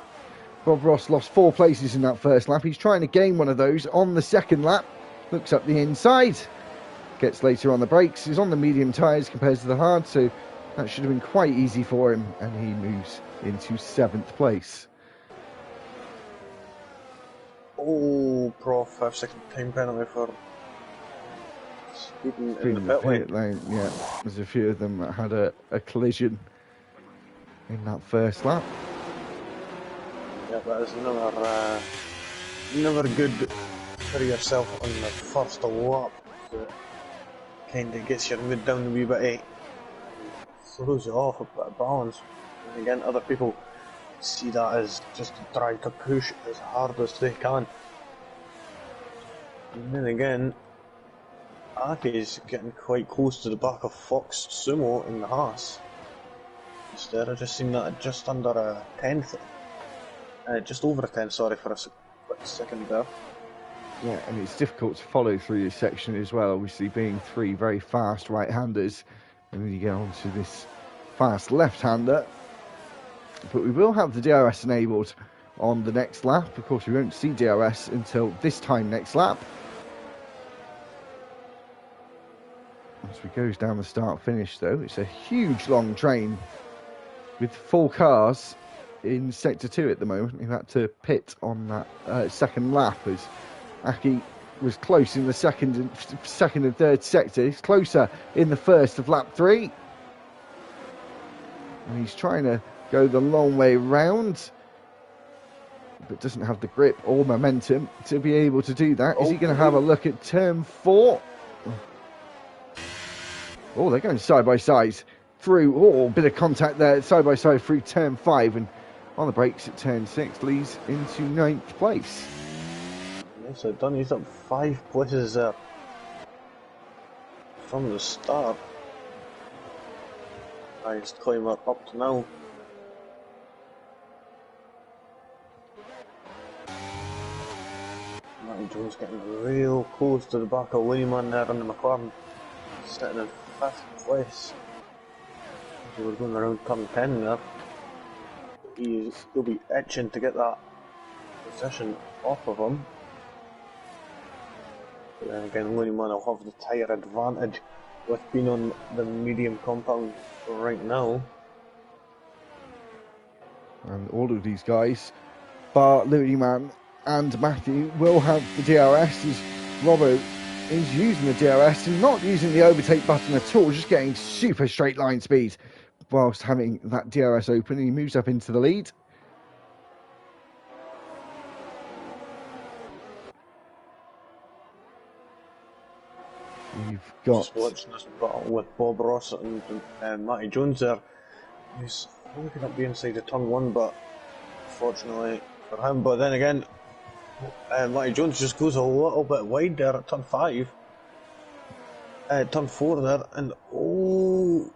Bob Ross lost 4 places in that first lap. He's trying to gain one of those on the second lap. Looks up the inside, gets later on the brakes. He's on the medium tyres compared to the hard, so that should have been quite easy for him, and he moves into 7th place. Oh, Prof, 5-second time penalty for speeding in the pit lane. Yeah, there's a few of them that had a collision in that first lap. Yeah, that is never good for yourself on the first lap. So kind of gets your mood down a wee bit, throws you off a bit of balance. And again, other people see that as just try to push as hard as they can. And then again, Aki's getting quite close to the back of Fox Sumo in the Haas. Instead, I just seen that just under a 10th. Just over a 10th, sorry, for a quick second there. Yeah, and it's difficult to follow through this section as well, obviously being 3 very fast right-handers, and then you get on to this fast left-hander. But we will have the DRS enabled on the next lap. Of course, we won't see DRS until this time next lap. As we goes down the start-finish, though, it's a huge long train with 4 cars in Sector 2 at the moment. We've had to pit on that second lap as Aki was close in the second and third sector. He's closer in the first of lap 3. And he's trying to go the long way round, but doesn't have the grip or momentum to be able to do that. Is he going to have a look at turn 4? Oh, they're going side by side through. Oh, a bit of contact there, side by side through turn 5, and on the brakes at turn 6 leads into 9th place. Yes, I've done. He's up 5 places there from the start. Highest climber up to now. Matty Jones getting real close to the back of Wayman there in the McLaren, sitting in 5th place. They were going around turn 10 there. He'll be itching to get that position off of him. But then again, Wayman will have the tyre advantage with being on the medium compound right now. And all of these guys, bar Looneyman and Matthew, will have the DRS, as Robert is using the DRS and not using the overtake button at all, just getting super straight line speed whilst having that DRS open. He moves up into the lead. We've got... Just watching this battle with Bob Ross and Matty Jones there. He's looking up the inside of turn 1, but fortunately for him. But then again, Matty Jones just goes a little bit wide there at turn 5. Turn 4 there, and oh,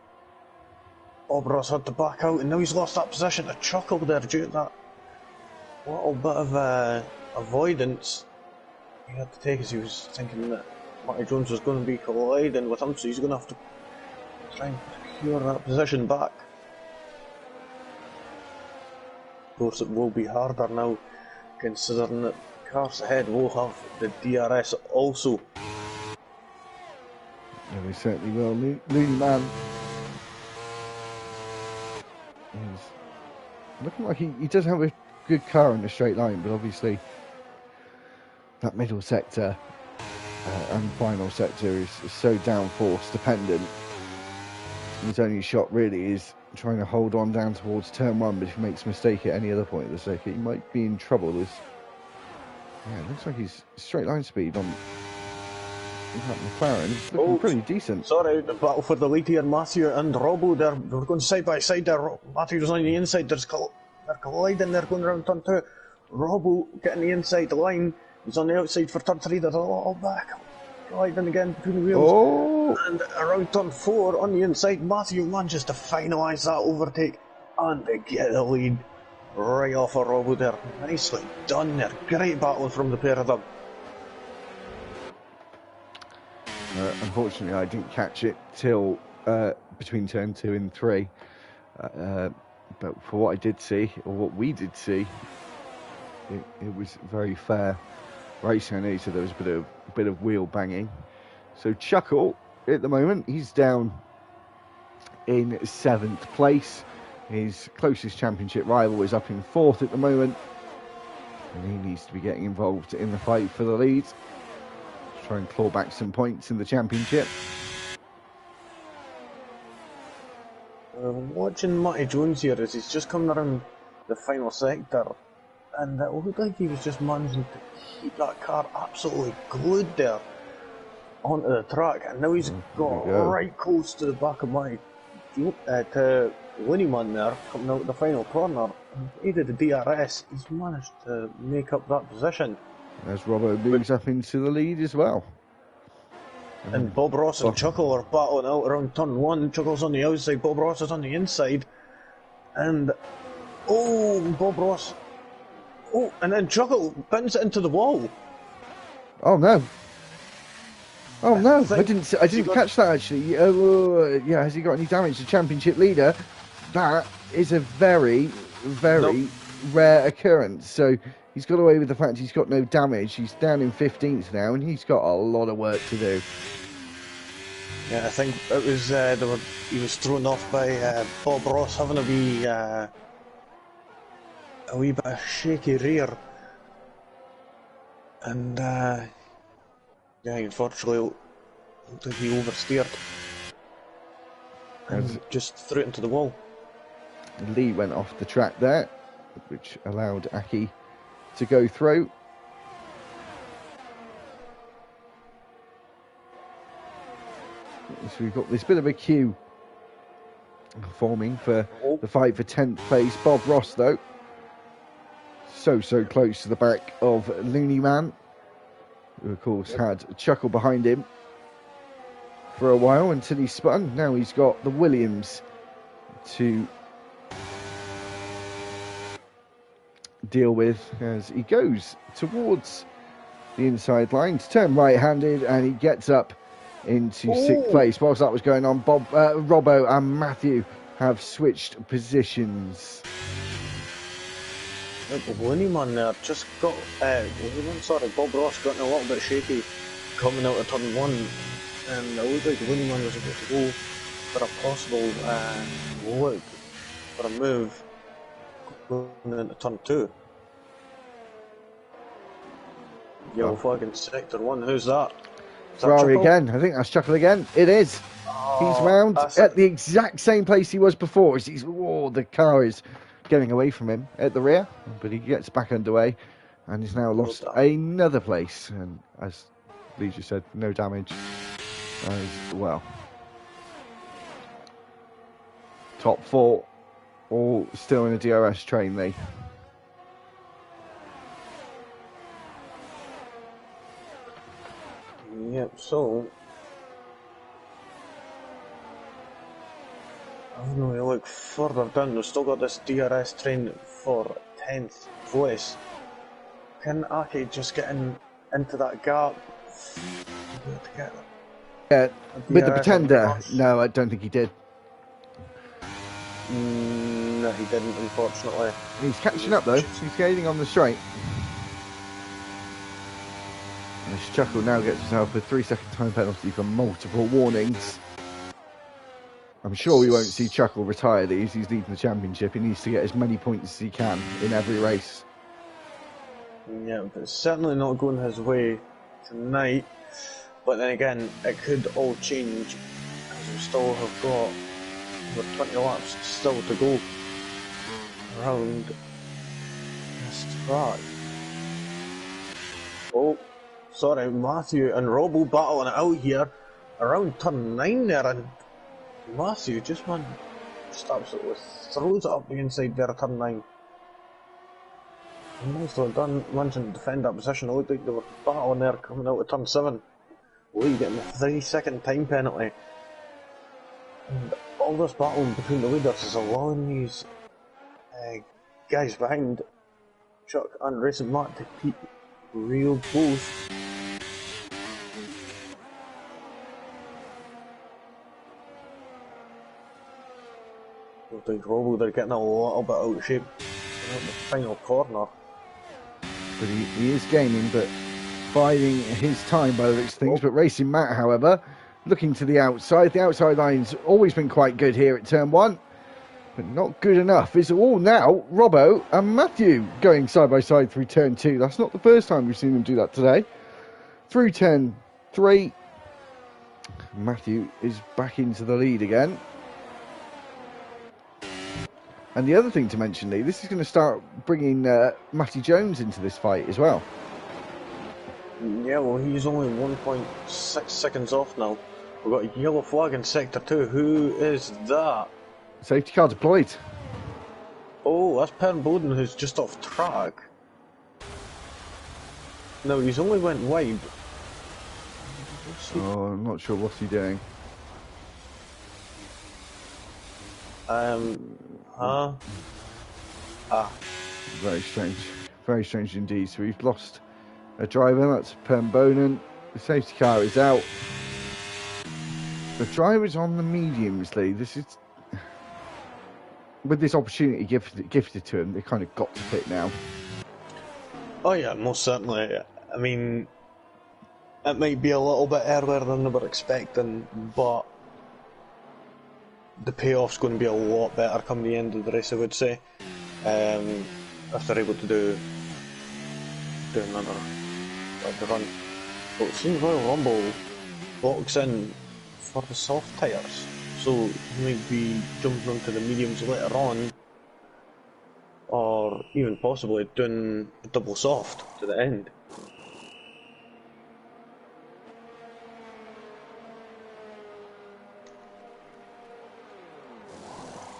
Bob Ross had to back out, and now he's lost that position. A chuckle there due to that little bit of avoidance he had to take, as he was thinking that Matty Jones was going to be colliding with him, so he's going to have to try and secure that position back. Of course, it will be harder now, considering that cars ahead will have the DRS also. Yeah, they certainly will. Looney Man is looking like he does have a good car in the straight line, but obviously that middle sector and final sector is so downforce dependent. His only shot really is trying to hold on down towards turn 1, but if he makes a mistake at any other point of the circuit, he might be in trouble. It looks like his straight line speed on that McLaren is looking pretty decent. Sorry, the battle for the lead here. Matthew and Robbo, they're going side by side there. Matthew's on the inside, they're colliding, they're going around turn 2. Robbo getting the inside line. He's on the outside for turn 3, they're all back. Colliding again between the wheels. Oh. And around turn 4 on the inside, Matthew manages to finalise that overtake and they get the lead right off of Robbo there. Nicely done there. Great battle from the pair of them. Unfortunately, I didn't catch it till between turn 2 and 3. But for what I did see, or what we did see, it was very fair racing. I know you said there was a bit of wheel banging. So Chuckle, at the moment, he's down in 7th place. His closest championship rival is up in 4th at the moment. And he needs to be getting involved in the fight for the lead. Try and claw back some points in the championship. Watching Matty Jones here as he's just coming around the final sector, and it looked like he was just managing to keep that car absolutely glued there onto the track, and now he's got right close to the back of Matty to Winnieman there, coming out the final corner. And aided the DRS, he's managed to make up that position. As Robbo moves up into the lead as well. And Bob Ross and Chuckle are battling out around turn 1. Chuckle's on the outside, Bob Ross is on the inside. And, Bob Ross. And then Chuckle bends it into the wall. Oh no. Oh no, I didn't catch that actually. Has he got any damage? The championship leader. That is a very, very rare occurrence. So he's got away with the fact he's got no damage. He's down in 15th now, and he's got a lot of work to do. Yeah, I think it was he was thrown off by Bob Ross having a wee bit of shaky rear, and yeah, unfortunately, looked like he oversteered and just threw it into the wall. Lee went off the track there, which allowed Aki to go through. So we've got this bit of a queue forming for the fight for 10th place. Bob Ross, though, so close to the back of Looney Man, who of course had Chuckle behind him for a while until he spun. Now he's got the Williams to deal with as he goes towards the inside line to turn right-handed, and he gets up into 6th place. Whilst that was going on, Robbo and Matthew have switched positions. Looneyman there just got Bob Ross got a little bit shaky coming out of turn 1, and it looked like Looneyman was about to go for a possible look for a move going into turn 2. Yellow flag in sector 1. Who's that? Ferrari again. I think that's Chuckle again. It is. He's round at the exact same place he was before. As the car is getting away from him at the rear, but he gets back underway and he's now lost another place. And as Lee just said, no damage as well. Top 4 all still in a DRS train, Lee. Yep, so I don't know, you look further down, we've still got this DRS train for 10th place. Can Aki just get into that gap? Yeah, with the Pretender? No, I don't think he did. No, he didn't, unfortunately. He's catching up though, he's gaining on the straight. And Chuckle now gets himself a 3-second time penalty for multiple warnings. I'm sure we won't see Chuckle retire these. He's leading the championship. He needs to get as many points as he can in every race. Yeah, but it's certainly not going his way tonight. But then again, it could all change, as we still have got over 20 laps still to go around this track. Oh, sorry, Matthew and Robbo battling it out here around turn 9 there, and Matthew just absolutely throws it up the inside there at turn 9. Nice to have managed to defend that position. It looked like they were battling there coming out of turn 7. Lee getting a 3-second time penalty. And all this battling between the leaders is allowing these guys behind Chuck and Racing Matt to keep real close. Looks like Robo, they're getting a little bit out of shape in the final corner. But he is gaining, but biding his time by the looks of things. But Racing Matt, however, looking to the outside. The outside line's always been quite good here at turn 1, but not good enough. It's all now Robbo and Matthew going side by side through turn 2. That's not the first time we've seen them do that today. Through turn 3, Matthew is back into the lead again. And the other thing to mention, Lee, this is going to start bringing Matty Jones into this fight as well. Yeah, well, he's only 1.6 seconds off now. We've got a yellow flag in sector 2. Who is that? Safety car deployed. Oh, that's Perrin Bowden, who's just off track. No, he's only went wide. Oh, I'm not sure what's he doing. Very strange. Very strange indeed. So we've lost a driver. That's Perrin Bowden. The safety car is out. The driver's on the mediums, Lee. This is with this opportunity gifted to him, they kind of got to pit now. Oh yeah, most certainly. I mean, it might be a little bit earlier than they were expecting, but the payoff's going to be a lot better come the end of the race, I would say. If they're able to do another run. But it seems Royal Rumble locks in for the soft tyres, so he might be jumping onto the mediums later on, or even possibly doing a double soft to the end.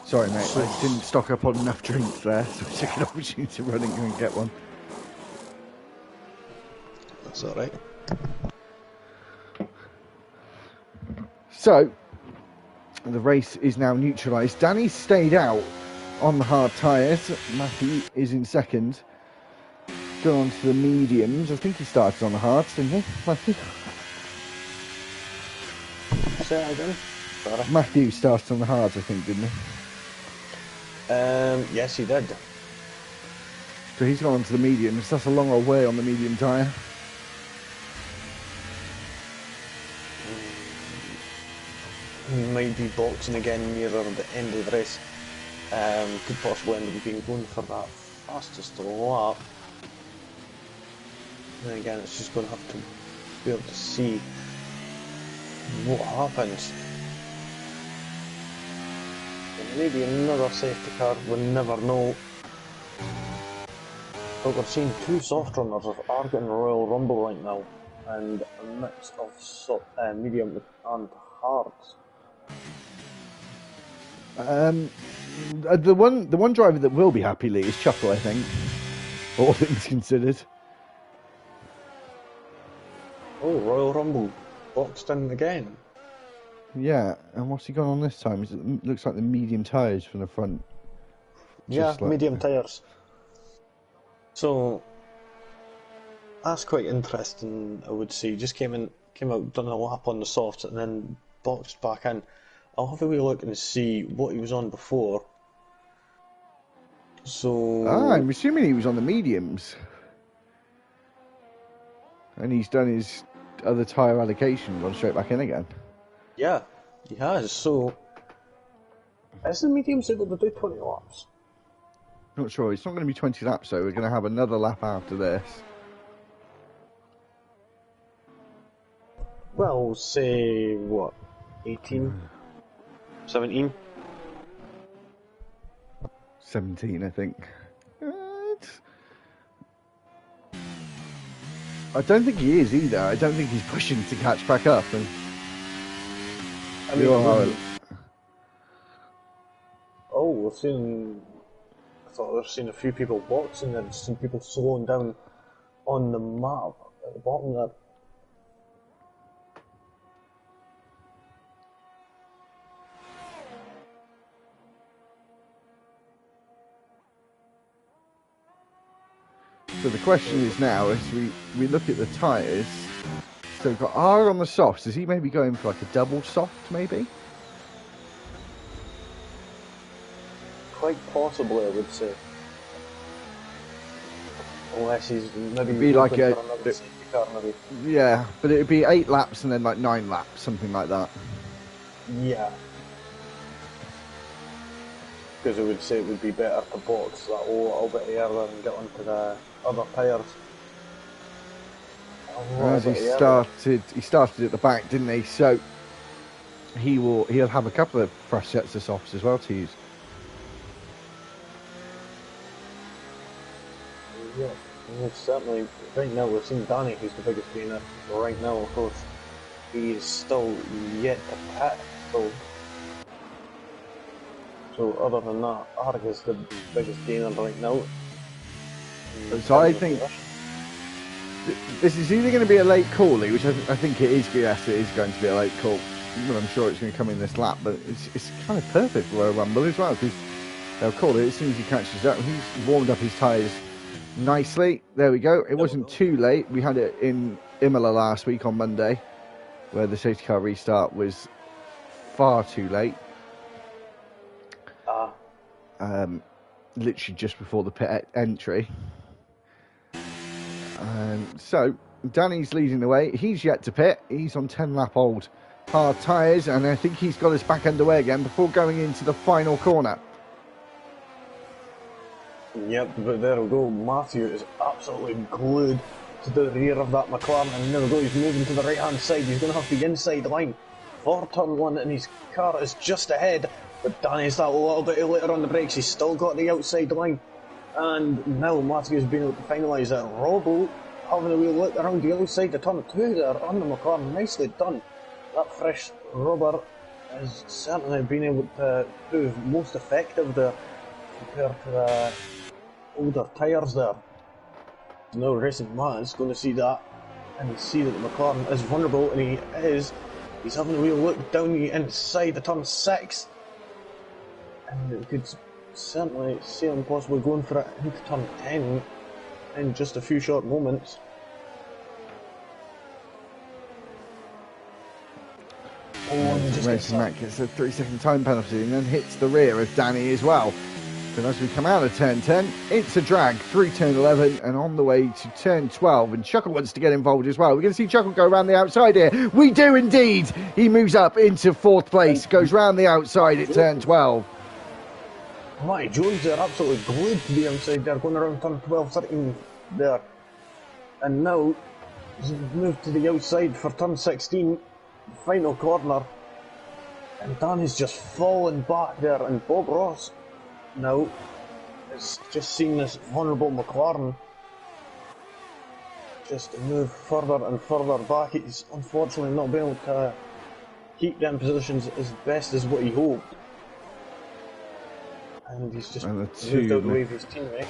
Sorry, mate, I didn't stock up on enough drinks there, so I took an opportunity to run and get one. That's alright. So, the race is now neutralised. Danny stayed out on the hard tyres. Matthew is in second. Go on to the mediums. I think he started on the hards, didn't he, Matthew? Say that again? Sorry. Matthew started on the hards, I think, didn't he? Yes, he did. So he's gone on to the mediums. That's a long old way on the medium tyre. He might be boxing again nearer the end of the race. Could possibly end up being going for that fastest lap. And again, it's just going to have to be able to see what happens. And maybe another safety car, we'll never know. But we're seeing two soft runners of Argot and Royal Rumble right now, and a mix of medium and hards. The one driver that will be happy, Lee, is Chuckle, I think. All things considered. Oh, Royal Rumble boxed in again. Yeah, and what's he gone on this time? It looks like the medium tyres from the front. Yeah, like medium tyres. So that's quite interesting, I would say. Just came out, done a lap on the softs, and then boxed back in. I'll have a wee look and see what he was on before. So I'm assuming he was on the mediums, and he's done his other tyre allocation, gone straight back in again. yeah, he has. So is the mediums able to do 20 laps? Not sure. It's not going to be 20 laps, though. We're going to have another lap after this. Well, say what, 18? 17? 17, I think. I don't think he is either. I don't think he's pushing to catch back up. And I mean, we've seen. I thought we've seen a few people boxing and some people slowing down on the map at the bottom there. So the question is now, as we look at the tyres, so we've got R on the softs. Is he maybe going for like a double soft, maybe? Quite possibly, I would say. Unless he's maybe be like for another safety car, maybe. Yeah, but it would be 8 laps and then like 9 laps, something like that. Yeah. Because I would say it would be better to box that a little bit earlier and get onto the other tyres. As he started at the back, didn't he? So he'll have a couple of fresh sets of softs as well to use. Yeah, certainly. Right now we've seen Danny, who's the biggest gainer. Right now, of course, he is still yet to pit. So other than that, Arg is the biggest gainer right now. So I think this is either going to be a late call, which I think it is. Yes, it is going to be a late call. Well, I'm sure it's going to come in this lap, but it's kind of perfect for a Rumble as well, because they'll call it as soon as he catches up. He's warmed up his tyres nicely. There we go. It wasn't too late. We had it in Imola last week on Monday, where the safety car restart was far too late. literally just before the pit entry. So Danny's leading the way. He's yet to pit. He's on 10-lap-old hard tyres, and I think he's got us back underway again before going into the final corner. Yep, but there we go. Matthew is absolutely glued to the rear of that McLaren, and there we go. He's moving to the right-hand side. He's going to have the inside line for turn 1, and his car is just ahead. But Danny's that little bit later on the brakes. He's still got the outside line. And now Matthew's been able to finalise it. Robbo having a wee look around the outside of turn 2 there on the McLaren. Nicely done. That fresh rubber has certainly been able to prove most effective there compared to the older tyres there. Now Racing Matt is going to see that and see that the McLaren is vulnerable, and he is. He's having a wee look down the inside of turn 6. And it could certainly see him possibly going for it into turn 10 in just a few short moments. Racing Matt gets a 3-second time penalty and then hits the rear of Danny as well. But as we come out of turn 10, it's a drag through turn 11 and on the way to turn 12. And Chuckle wants to get involved as well. We're going to see Chuckle go around the outside here. We do indeed. He moves up into 4th place, goes round the outside at turn 12. Matty Jones there, absolutely glued to the outside there, going around turn 12, 13 there. And now he's moved to the outside for turn 16, final corner. And Danny's just fallen back there, and Bob Ross now has just seen this vulnerable McLaren just move further and further back. He's unfortunately not been able to keep them positions as best as what he hoped. And he's just moved out the way of his teammate.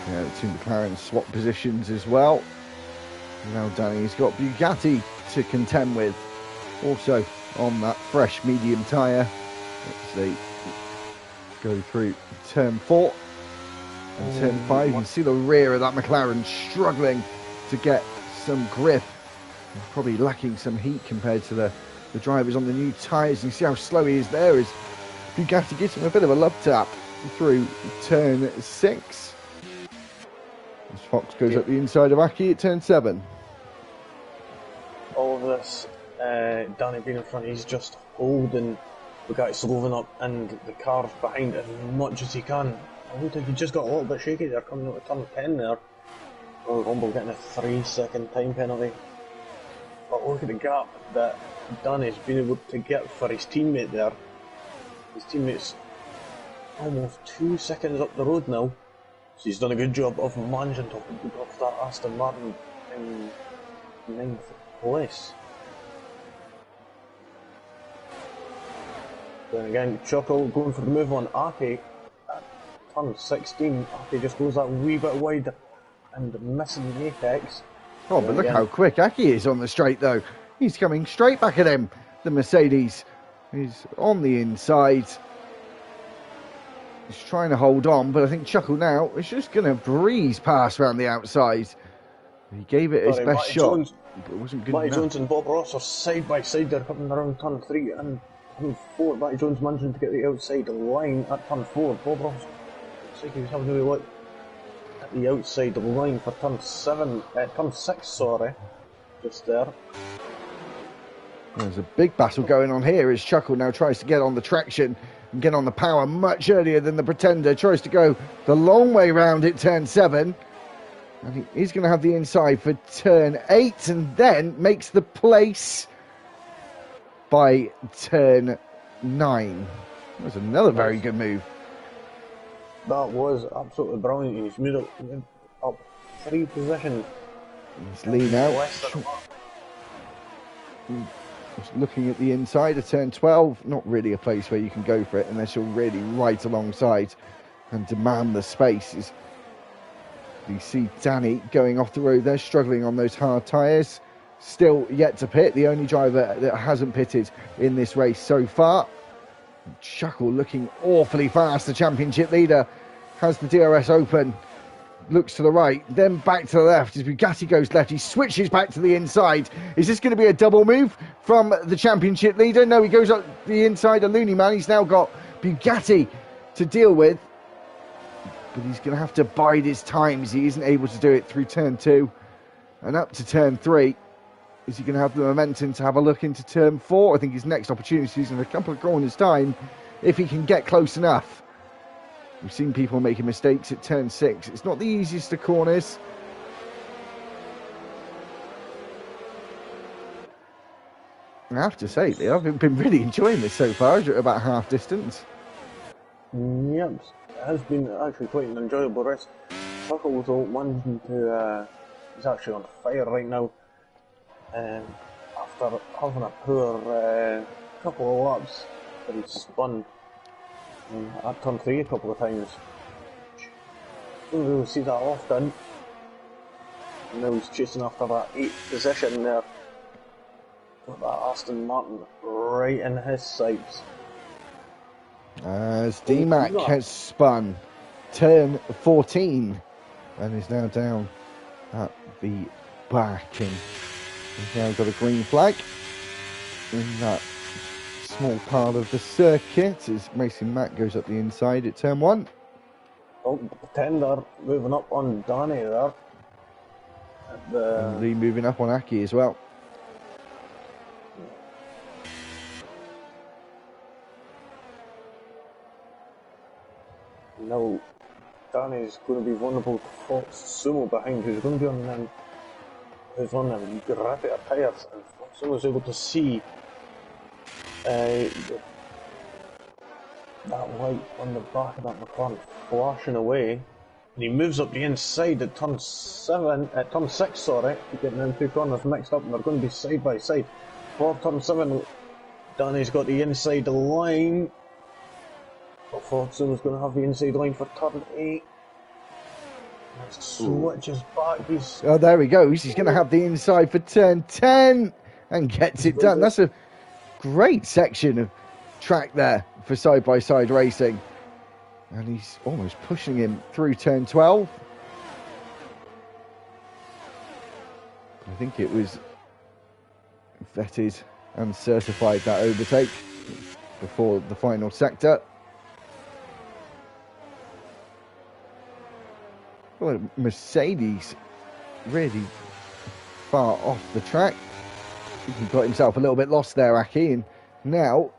Yeah, the two McLaren swap positions as well. Now Danny's got Bugatti to contend with. Also on that fresh medium tyre as they go through turn 4 and turn 5. You can see the rear of that McLaren struggling to get some grip. Probably lacking some heat compared to the drivers on the new tyres. You see how slow he is there as Bugatti gives him a bit of a love tap through turn 6. As Fox goes up the inside of Aki at turn 7. All of this, Danny being in front, he's just holding Bugatti Slovin up and the cars behind as much as he can. I don't think he just got a little bit shaky there coming out of turn 10 there. Oh, Rumble getting a 3-second time penalty. But look at the gap that Danny's been able to get for his teammate there. His teammate's almost 2 seconds up the road now. So he's done a good job of managing to hold off that Aston Martin in 9th place. Then again, Chuckle going for the move on Aki at turn 16. Aki just goes that wee bit wide and missing the apex. Oh, but look how quick Aki is on the straight though. He's coming straight back at him. The Mercedes is on the inside. He's trying to hold on, but I think Chuckle now is just going to breeze past around the outside. He gave it his best shot, but it wasn't good enough. Matty Jones and Bob Ross are side by side. They're coming around turn 3 and turn 4. Matty Jones managing to get the outside line at turn 4. Bob Ross looks like he was having a look at the outside line for turn 6, sorry. Just there. There's a big battle going on here as Chuckle now tries to get on the traction and get on the power much earlier than the Pretender. Tries to go the long way round at turn 7. And he's going to have the inside for turn 8 and then makes the place by turn 9. That was another very good move. That was absolutely brilliant. He's moved up 3 positions. He's lean out. Just looking at the inside of turn 12, not really a place where you can go for it unless you're really right alongside and demand the spaces. You see Danny going off the road there, struggling on those hard tyres. Still yet to pit, the only driver that hasn't pitted in this race so far. Chuckle looking awfully fast. The championship leader has the DRS open. Looks to the right, then back to the left. As Bugatti goes left, he switches back to the inside. Is this going to be a double move from the championship leader? No, he goes up the inside of Looney Man. He's now got Bugatti to deal with. but he's going to have to bide his time as he isn't able to do it through turn 2 and up to turn 3. Is he going to have the momentum to have a look into turn 4? I think his next opportunity is in a couple of corners' time if he can get close enough. We've seen people making mistakes at turn 6. It's not the easiest of corners. I have to say, Leo, I've been really enjoying this so far at about half distance. Yep, it has been actually quite an enjoyable race. Tuckle's managing to, he's actually on fire right now. After having a poor couple of laps, but he's spun at turn 3 a couple of times. Don't really see that often. And now he's chasing after that 8th position there. Got that Aston Martin right in his sights. As D-Mac has spun turn 14 and is now down at the back, and he's now got a green flag in that small part of the circuit as Mason Matt goes up the inside at turn 1. Oh, Pretender moving up on Danny there. And Lee moving up on Aki as well. Now, Danny's going to be vulnerable to Fox Sumo behind, who's going to be on them, who's on them grappier tyres, and Fox Sumo's able to see that light on the back of that McLaren flashing away, and he moves up the inside at turn 6, sorry, getting them 2 corners mixed up, and they're going to be side by side. For turn 7, Danny's got the inside line. But Foxon's going to have the inside line for turn 8. Switches back. Oh, there he goes. He's going to have the inside for turn 10 and gets it done. That's a great section of track there for side-by-side racing. And he's almost pushing him through turn 12. I think it was vetted and certified, that overtake, before the final sector. Well, Mercedes really far off the track. He got himself a little bit lost there, Aki, and now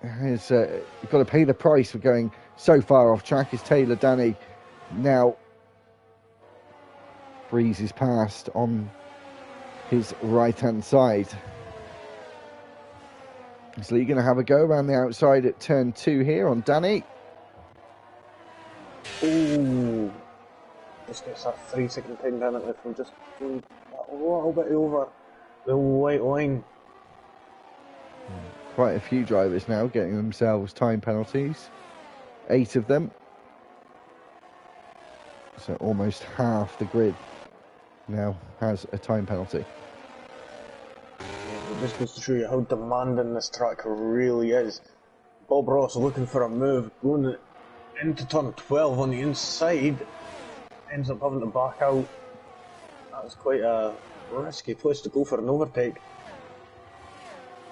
has got to pay the price for going so far off track. As Taylor Danny now breezes past on his right-hand side. Is Lee going to have a go around the outside at turn 2 here on Danny? Ooh. Just gets that 3-second time penalty from just going a little bit over the white line. Quite a few drivers now getting themselves time penalties. 8 of them. So almost half the grid now has a time penalty. Yeah, it just goes to show you how demanding this track really is. Bob Ross looking for a move, going into turn 12 on the inside. Ends up having to back out. That was quite a risky place to go for an overtake.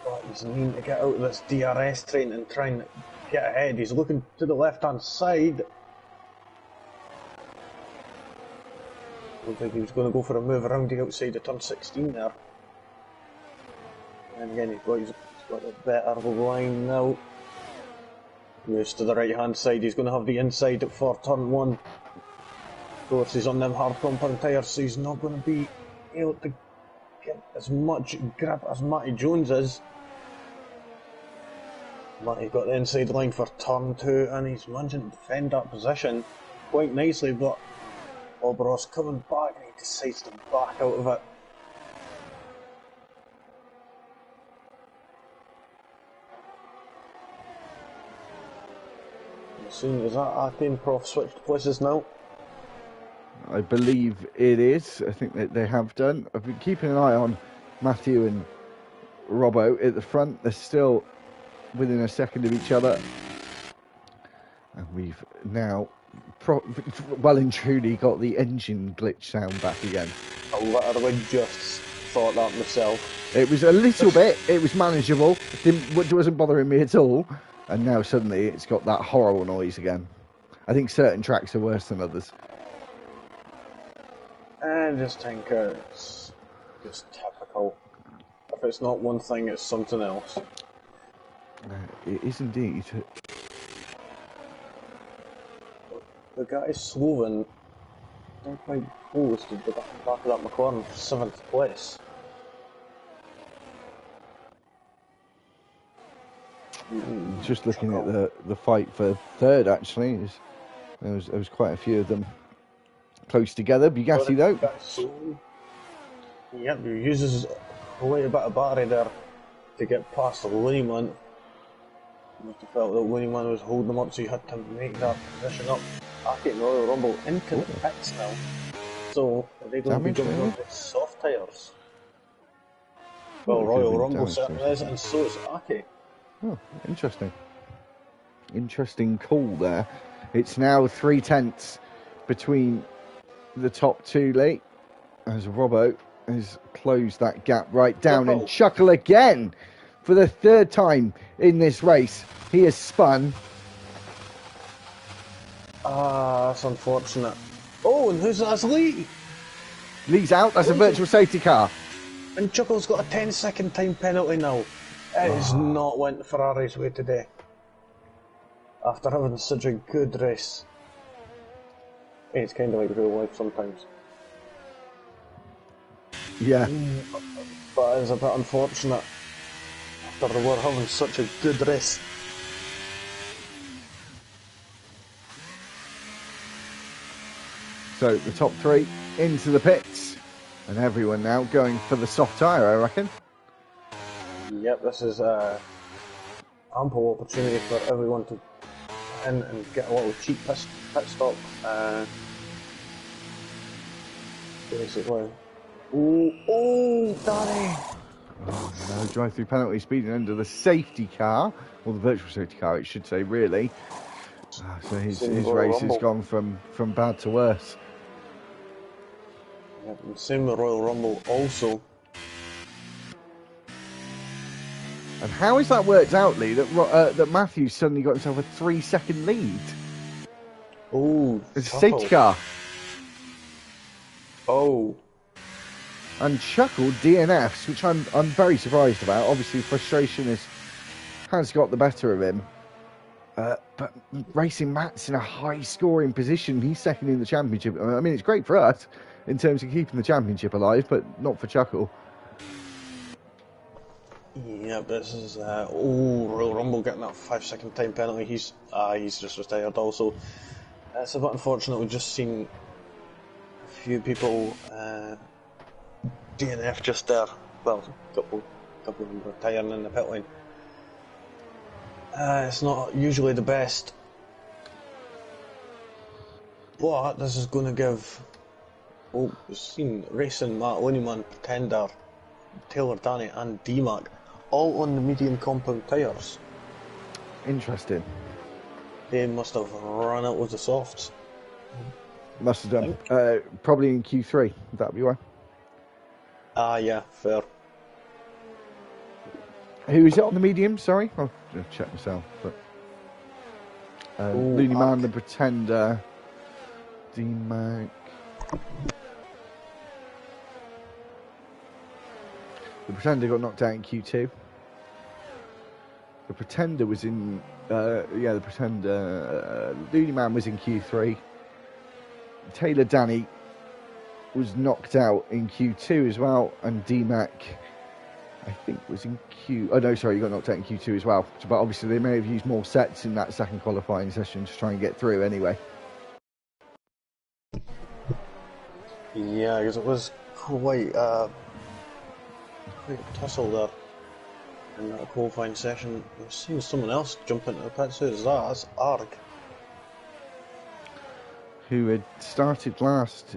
But he's needing to get out of this DRS train and try and get ahead. He's looking to the left hand side. Looks like he was going to go for a move around the outside of turn 16 there. And again, he's got a better line now. Moves to the right hand side. He's going to have the inside for turn 1. Of course, he's on them hard compound tyres, so he's not going to be able to get as much grip as Matty Jones is. Matty got the inside line for turn 2, and he's managing to defend that position quite nicely, but Bob Ross coming back, and he decides to back out of it. As soon as that Acting Prof switched places now. I believe it is. I think that they have done. I've been keeping an eye on Matthew and Robbo at the front. They're still within a second of each other. And we've now well and truly got the engine glitch sound back again. I literally just thought that myself. It was a little bit, it was manageable. It wasn't bothering me at all. And now suddenly it's got that horrible noise again. I think certain tracks are worse than others. I just think it's just typical. If it's not one thing, it's something else. It is indeed. The guy Sloven, they're quite close to the back of that McLaren for 7th place. Just looking at the fight for third, actually, there was quite a few of them close together. Bugatti, though. Yep, he uses quite a bit of battery there to get past the Winnieman. You must have felt that Winnieman was holding them up, so he had to make that position up. Ake and Royal Rumble into the pits now. So they don't be jumping onto soft tyres. Well, Royal Rumble certainly is, and so is Ake. Oh, interesting. Interesting call there. It's now 3/10 between the top two, Lee, as Robbo has closed that gap right down. And Chuckle again for the third time in this race. He has spun. That's unfortunate. Oh, and who's that? That's Lee. Lee's out. That's a virtual safety car. And Chuckle's got a 10-second time penalty now. It has not went Ferrari's way today. After having such a good race. It's kind of like real life sometimes. Yeah. But it's a bit unfortunate. After they were having such a good race. So the top three into the pits. And everyone now going for the soft tyre, I reckon. Yep, this is ample opportunity for everyone to in and get a little cheap pit stop. Basically. Oh, Danny! Oh, no, drive-through penalty speeding under the safety car, or the virtual safety car, it should say, really. So his race has gone from bad to worse. Yep, and same with Royal Rumble also. And how has that worked out, Lee, that Matthews suddenly got himself a 3-second lead? Oh, it's a safety car. Oh. And Chuckle DNFs, which I'm very surprised about. Obviously, frustration has got the better of him. But Racing Matt's in a high-scoring position. He's second in the championship. I mean, it's great for us in terms of keeping the championship alive, but not for Chuckle. Yeah, this is Royal Rumble getting that 5-second time penalty. He's just retired also. It's a bit unfortunate. We've just seen a few people DNF just there. Well, a couple of them retiring in the pit lane. It's not usually the best, but this is going to give. Oh, we've seen Racing Matt, Winnieman, Pretender, Taylor Danny, and D-Mac all on the medium compound tyres. Interesting. They must have run out with the softs. Must have done. Probably in Q3. Would that be why? Yeah, fair. Who is it on the medium? Sorry, I'll check myself. But Looney Man, the Pretender, D-Mac. The Pretender got knocked out in Q2. The Pretender was in... the Pretender... Looney Man was in Q3. Taylor Danny was knocked out in Q2 as well. And D-Mac, I think, was in Q... Oh, no, sorry, he got knocked out in Q2 as well. But obviously they may have used more sets in that second qualifying session to try and get through anyway. Yeah, because it was quite a tussle there in that qualifying session. I've seen someone else jump into the pits. Who's that? That's Arg. Who had started last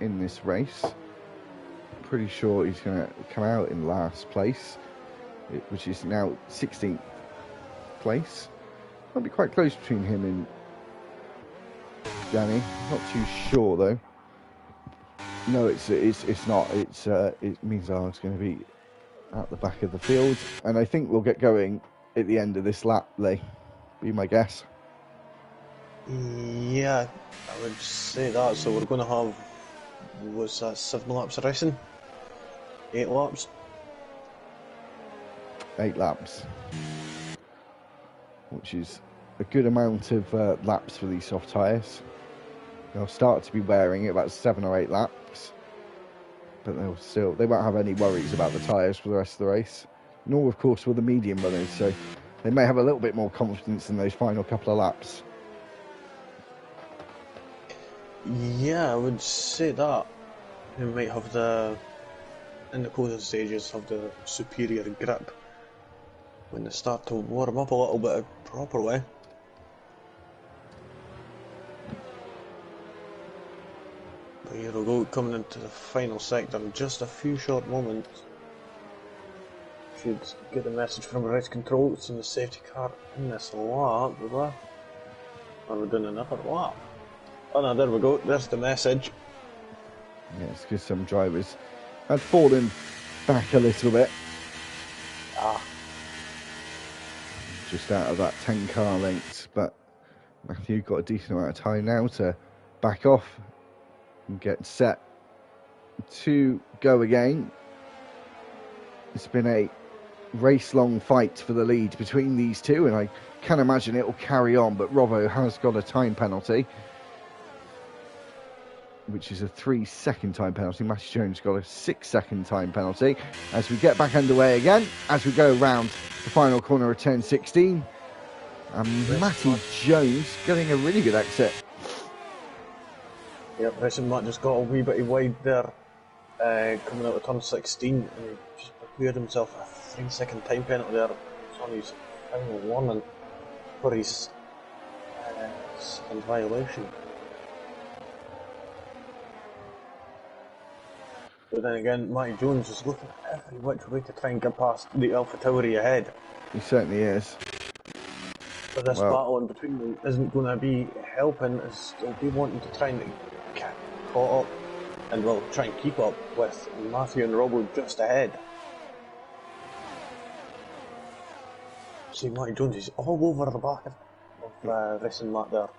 in this race. Pretty sure he's going to come out in last place, which is now 16th place. Might be quite close between him and Danny. Not too sure though. No, it's not. It means Arg's going to be at the back of the field, and I think we'll get going at the end of this lap, Lee. Be my guess. Yeah, I would say that. So we're going to have, was that 7 laps of racing? 8 laps? 8 laps, which is a good amount of laps for these soft tyres. They'll start to be wearing at about 7 or 8 laps, but they won't have any worries about the tyres for the rest of the race. Nor, of course, will the medium runners, so they may have a little bit more confidence in those final couple of laps. Yeah, I would say that. They might have in the closing stages, have the superior grip when they start to warm up a little bit properly. But here we go, coming into the final sector in just a few short moments. Should get a message from race control. It's in the safety car in this lap. Are we doing another lap? Oh no, there we go. There's the message. Yes, because some drivers had fallen back a little bit. Just out of that 10 car lengths, but Matthew got a decent amount of time now to back off and get set to go again. It's been a race-long fight for the lead between these two, and I can imagine it will carry on, but Robbo has got a time penalty, which is a 3-second time penalty. Matthew Jones got a 6-second time penalty. As we get back underway again, as we go around the final corner of turn 16, and Matthew Jones getting a really good exit. Yep, Racing Matt just got a wee bit wide there, coming out of turn 16, and he just procured himself a 3-second time penalty there. It's on his final warning for his second violation. But then again, Matty Jones is looking at every which way to try and get past the Alpha Tauri ahead. He certainly is. But this battle in between them isn't going to be helping, as they'll be wanting to try and get caught up and will try and keep up with Matthew and Robbo just ahead. See, Matty Jones is all over the back of Racing Matt there.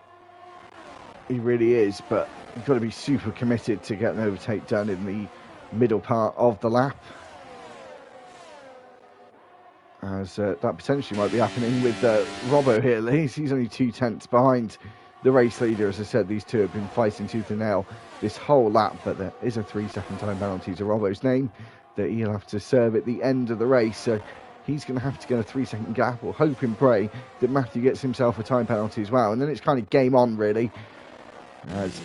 He really is, but you've got to be super committed to get an overtake done in the middle part of the lap, as that potentially might be happening with Robbo here. He's only 2/10 behind the race leader. As I said, these two have been fighting tooth and nail this whole lap, but there is a 3-second time penalty to Robbo's name that he'll have to serve at the end of the race, so he's going to have to get a 3-second gap, or hope and pray that Matthew gets himself a time penalty as well, and then it's kind of game on really, as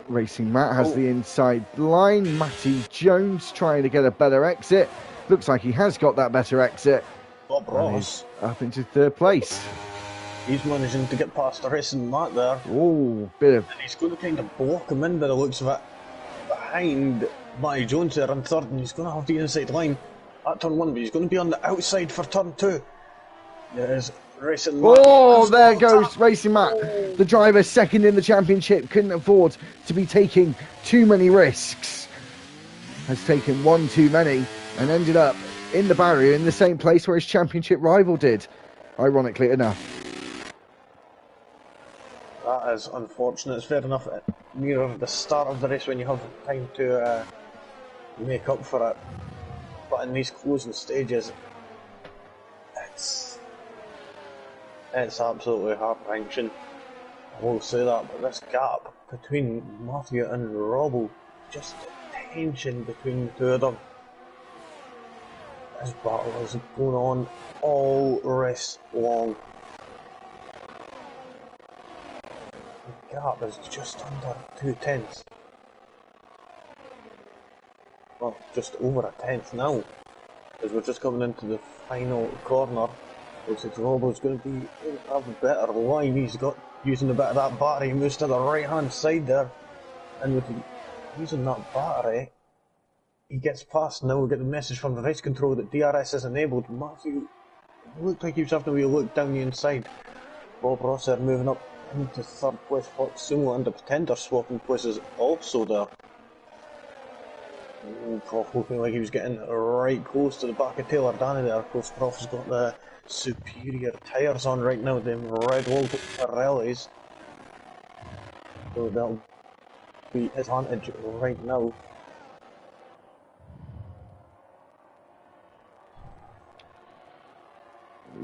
Racing Matt has the inside line. Matty Jones trying to get a better exit. Looks like he has got that better exit. Bob Ross up into 3rd place. He's managing to get past the Racing Matt there. Oh, bit of... And he's going to kind of block him in by the looks of it, behind Matty Jones there in 3rd, and he's going to have the inside line at turn 1, but he's going to be on the outside for turn 2. There's Racing Matt. Oh, there goes Racing Matt. The driver second in the championship couldn't afford to be taking too many risks. Has taken one too many and ended up in the barrier in the same place where his championship rival did, ironically enough. That is unfortunate. It's fair enough near the start of the race when you have time to make up for it. But in these closing stages, it's absolutely heart-wrenching. I will say that, but this gap between Matthew and Robbo, just the tension between the two of them. This battle is going on all race long. The gap is just under 2/10. Well, just over a tenth now, as we're just coming into the final corner. Looks like Robbo's going to be have a better line. He's got using a bit of that battery, moves to the right hand side there, and with using that battery, he gets past. Now we get the message from the race control that DRS is enabled. Matthew looked like he was having a wee look down the inside. Bob Ross there moving up into 3rd place. Hot Sumo and the Pretender swapping places also there. Prof looking like he was getting right close to the back of Taylor Danny there. Of course, Prof has got the superior tyres on right now, them red wall Pirellis. So that'll be advantage right now.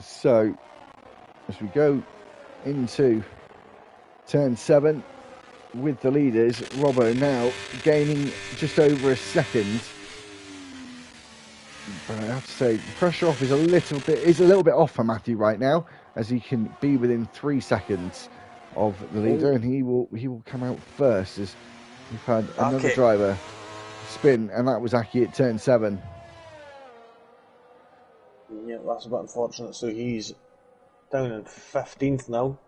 So, as we go into turn 7 with the leaders, Robbo now gaining just over a second. But I have to say, the pressure off is a little bit off for Matthew right now, as he can be within 3 seconds of the leader, and he will come out first, as we've had another driver spin, and that was Aki at turn 7. Yeah, that's a bit unfortunate. So he's down in 15th now.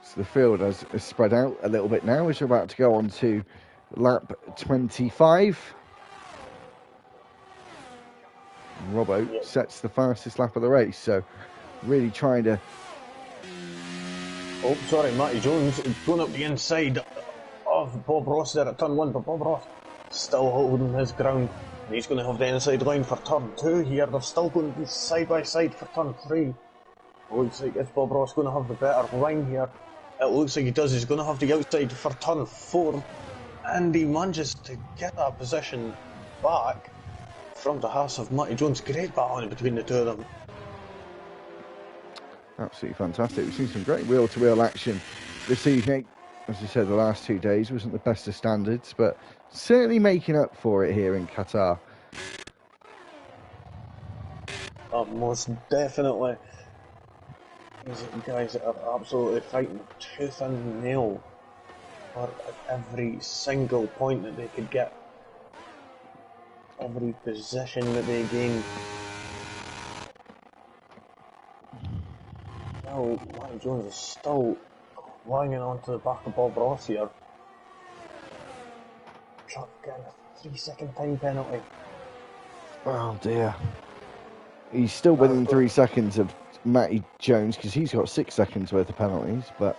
So the field has spread out a little bit now, as we're about to go on to lap 25. Robbo sets the fastest lap of the race, so really trying to... Oh, sorry, Matty Jones going up the inside of Bob Ross there at turn 1, but Bob Ross still holding his ground. And he's going to have the inside line for turn 2 here. They're still going to be side by side for turn 3. Looks like it's Bob Ross going to have the better line here. It looks like he does. He's going to have the outside for turn 4. And he manages to get that position back from the house of Matty Jones. Great battle between the two of them. Absolutely fantastic. We've seen some great wheel-to-wheel action this evening. As you said, the last 2 days wasn't the best of standards, but certainly making up for it here in Qatar. Most definitely. These guys that are absolutely fighting tooth and nail for every single point that they could get. Every position that they gain. Now, Matty Jones is still clinging onto the back of Bob Ross here. Truck getting a 3-second time penalty. Oh dear. He's still within 3 seconds of Matty Jones, because he's got 6 seconds worth of penalties, but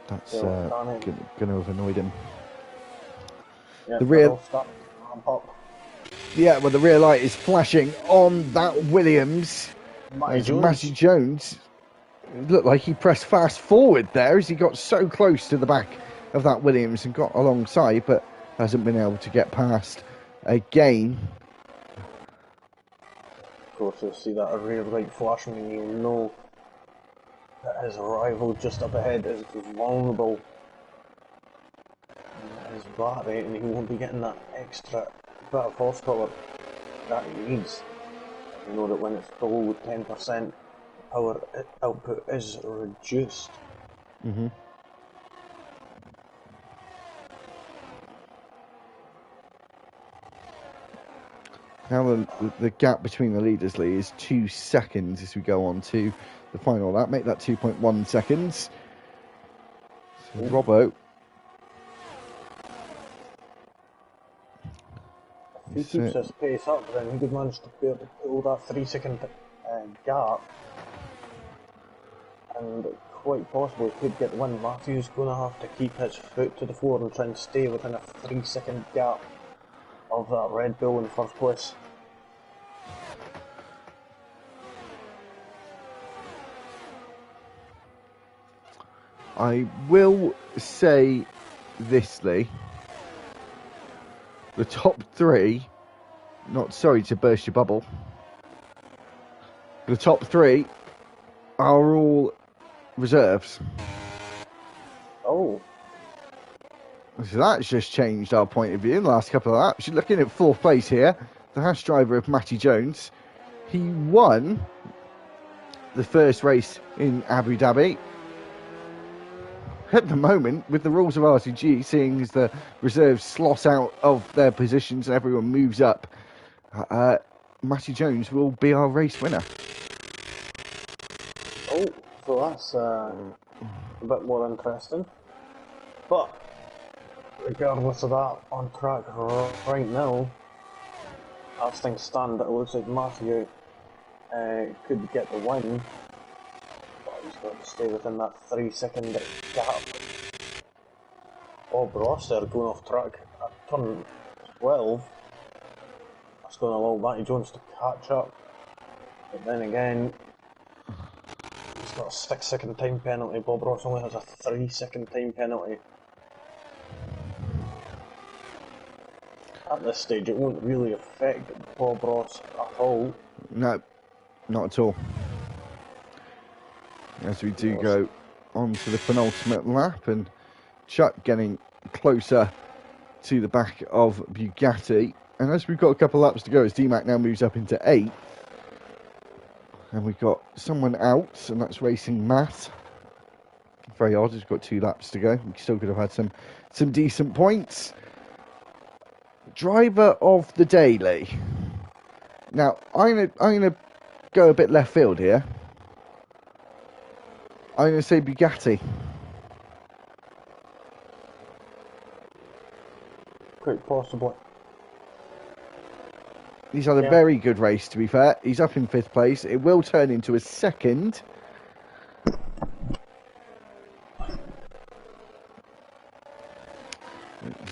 that's going to have annoyed him. Yeah, the rear the rear light is flashing on that Williams. Matty Jones looked like he pressed fast forward there as he got so close to the back of that Williams and got alongside, but hasn't been able to get past again. Of course, you'll see that rear light flashing and you'll know that his rival just up ahead is vulnerable. His battery, and he won't be getting that extra bit of horsepower that he needs. You know that when it's below 10%, power output is reduced. Mm-hmm. Now the gap between the leaders, Lee, is 2 seconds as we go on to the final lap. Make that 2.1 seconds. So Robbo. If he keeps his pace up, then he could manage to be able to pull that 3-second gap. And quite possibly could get the win. Matthew's going to have to keep his foot to the floor and try and stay within a 3-second gap of that Red Bull in first place. I will say this, Lee. The top 3, not sorry to burst your bubble, the top 3 are all reserves. Oh. So that's just changed our point of view in the last couple of laps. You're looking at 4th place here, the Haas driver of Matty Jones. He won the first race in Abu Dhabi. At the moment, with the rules of RTG, seeing as the reserves slot out of their positions and everyone moves up, Matty Jones will be our race winner. Oh, so that's a bit more interesting. But regardless of that, on track right now, as things stand, it looks like Matthew could get the win. But he's got to stay within that 3-second gap. Bob Ross there going off track at turn 12. That's going to allow Matty Jones to catch up. But then again, he's got a 6-second time penalty. Bob Ross only has a 3-second time penalty. At this stage, it won't really affect Bob Ross at all. No, not at all. As we do go on to the penultimate lap, and Chuck getting closer to the back of Bugatti. And as we've got a couple of laps to go, as D-Mac now moves up into 8th. And we've got someone out, and that's Racing Matt. Very odd, he's got 2 laps to go. We still could have had some decent points. Driver of the day, Lee. Now, I'm gonna go a bit left field here. I'm going to say Bugatti. Quite possibly. He's had a very good race, to be fair. He's up in 5th place. It will turn into a 2nd.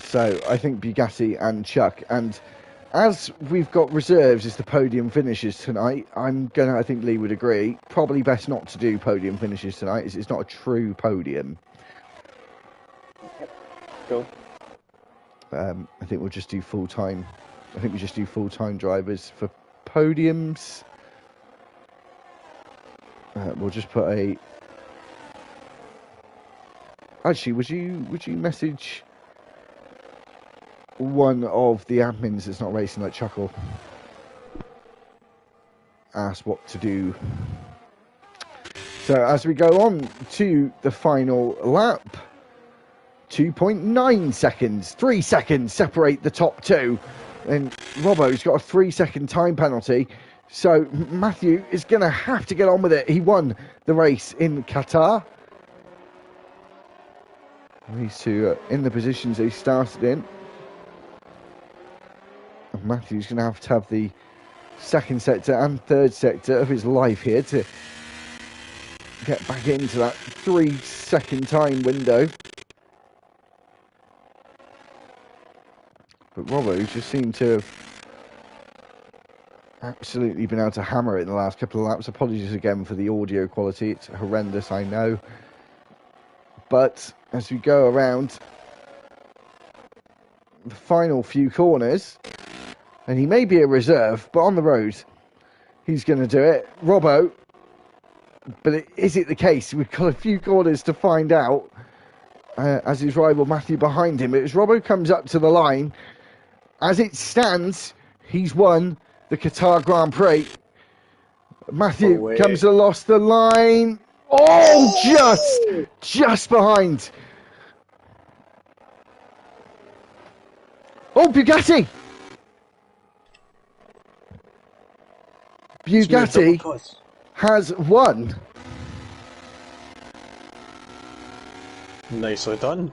So I think Bugatti and Chuck. And as we've got reserves as the podium finishes tonight, I think Lee would agree, probably best not to do podium finishes tonight. It's not a true podium. Cool. I think we'll just do full-time. I think we just do full-time drivers for podiums. We'll just put a... Actually, would you message one of the admins that's not racing, like Chuckle, ask what to do? So as we go on to the final lap, 2.9 seconds, 3 seconds separate the top 2, and Robbo's got a 3-second time penalty, so Matthew is going to have to get on with it. He won the race in Qatar. These two are in the positions they started in. Matthew's going to have the 2nd sector and 3rd sector of his life here to get back into that 3-second time window. But Robbo just seemed to have absolutely been able to hammer it in the last couple of laps. Apologies again for the audio quality. It's horrendous, I know. But as we go around the final few corners, and he may be a reserve, but on the road, he's going to do it. Robbo, but is it the case? We've got a few corners to find out, as his rival Matthew behind him. As Robbo comes up to the line, as it stands, he's won the Qatar Grand Prix. Matthew comes across the line. Oh, just behind. Oh, Bugatti! Bugatti has won. Nicely done.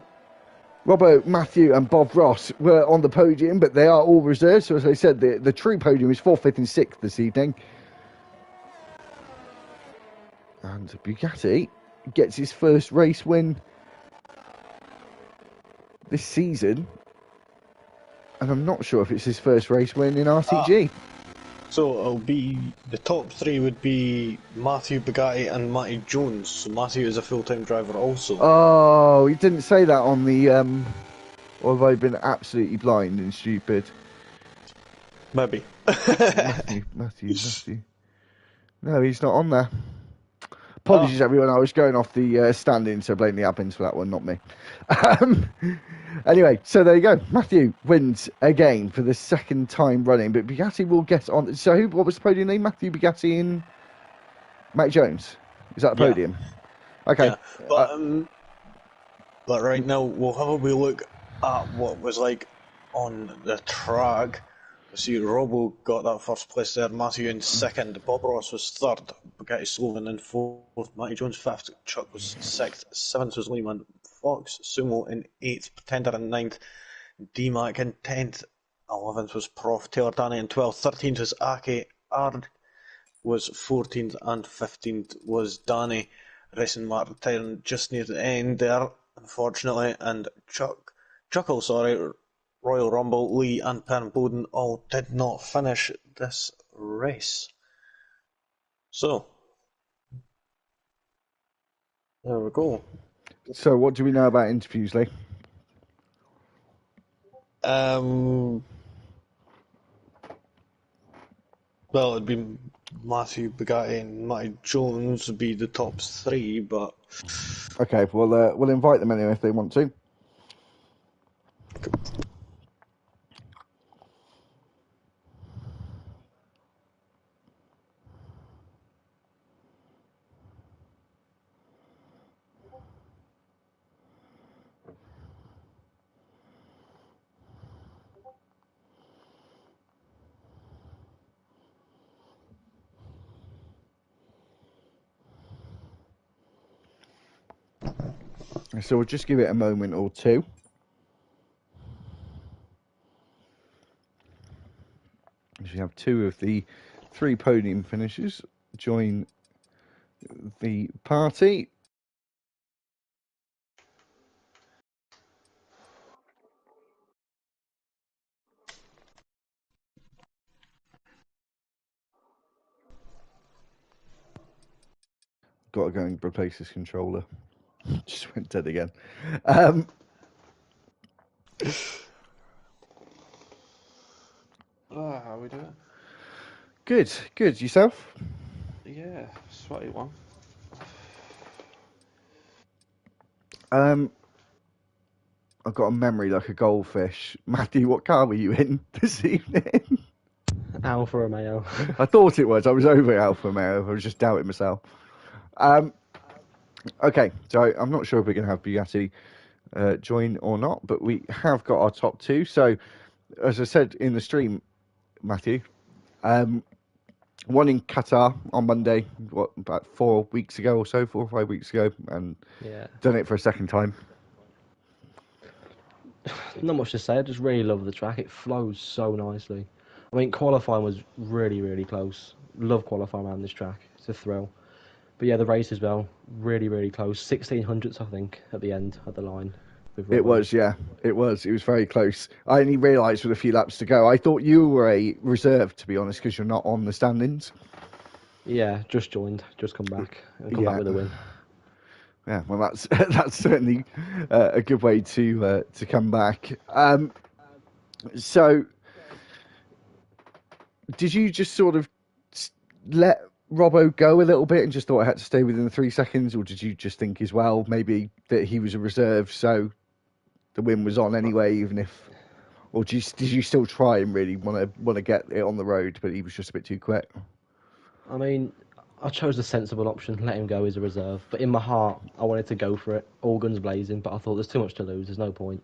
Robbo, Matthew and Bob Ross were on the podium, but they are all reserved. So as I said, the true podium is 4th, 5th and 6th this evening. And Bugatti gets his first race win this season. And I'm not sure if it's his first race win in RTG. So it'll be, the top 3 would be Matthew, Bugatti and Matty Jones. So Matthew is a full-time driver also. Oh, he didn't say that on the... or have I been absolutely blind and stupid? Maybe. Matthew. No, he's not on there. Apologies, everyone. I was going off the standing, so blame the admins for that one, not me. Anyway, so there you go. Matthew wins again for the 2nd time running, but Bugatti will get on. So what was the podium name? Matthew, Bugatti and Matt Jones. Is that the podium? Yeah. Okay. Yeah. But right now, we'll have a wee look at what was like on the track. See, Robbo got that 1st place there, Matthew in 2nd, Bob Ross was 3rd, Bugatti Slovan in 4th, Matty Jones 5th, Chuck was 6th, 7th was Lehman, Fox, Sumo in 8th, Pretender in 9th, D-Mac in 10th, 11th was Prof, Taylor Danny in 12th, 13th was Aki, Ard was 14th, and 15th was Danny. Racing Martin just near the end there, unfortunately, and Chuckle, Royal Rumble, Lee and Pern Bowden all did not finish this race. So, there we go. So, what do we know about interviews, Lee? Um, well, it'd be Matthew Bugatti and Matty Jones would be the top three, but Okay, well, we'll invite them anyway if they want to. So we'll just give it a moment or two. We have two of the three podium finishers join the party. Got to go and replace this controller. Just went dead again. how we doing? Good, good. Yourself? Yeah, sweaty one. I've got a memory like a goldfish. Matthew, what car were you in this evening? Alfa Romeo. I thought it was. I was over Alfa Romeo. I was just doubting myself. Okay, so I'm not sure if we're going to have Bugatti join or not, but we have got our top two. So, as I said in the stream, Matthew, one in Qatar on Monday, about 4 weeks ago or so, 4 or 5 weeks ago, and Yeah. done it for a second time. Not much to say. I just really love the track. It flows so nicely. I mean, qualifying was really, really close. Love qualifying around this track. It's a thrill. But yeah, the race as well, really, really close. 1600s, I think, at the end, at the line. With It Robbo. was, yeah, it was. It was very close. I only realised with a few laps to go. I thought you were a reserve, to be honest, because you're not on the standings. Yeah, just joined, just come back, and come Yeah. back with a win. Yeah, well, that's that's certainly a good way to come back. So, did you just sort of let Robbo go a little bit and just thought I had to stay within the 3 seconds, or did you just think as well maybe that he was a reserve, so the win was on anyway, even if, or did you still try and really want to get it on the road, but he was just a bit too quick? I mean, I chose the sensible option, let him go as a reserve. But in my heart, I wanted to go for it, all guns blazing. But I thought there's too much to lose. There's no point.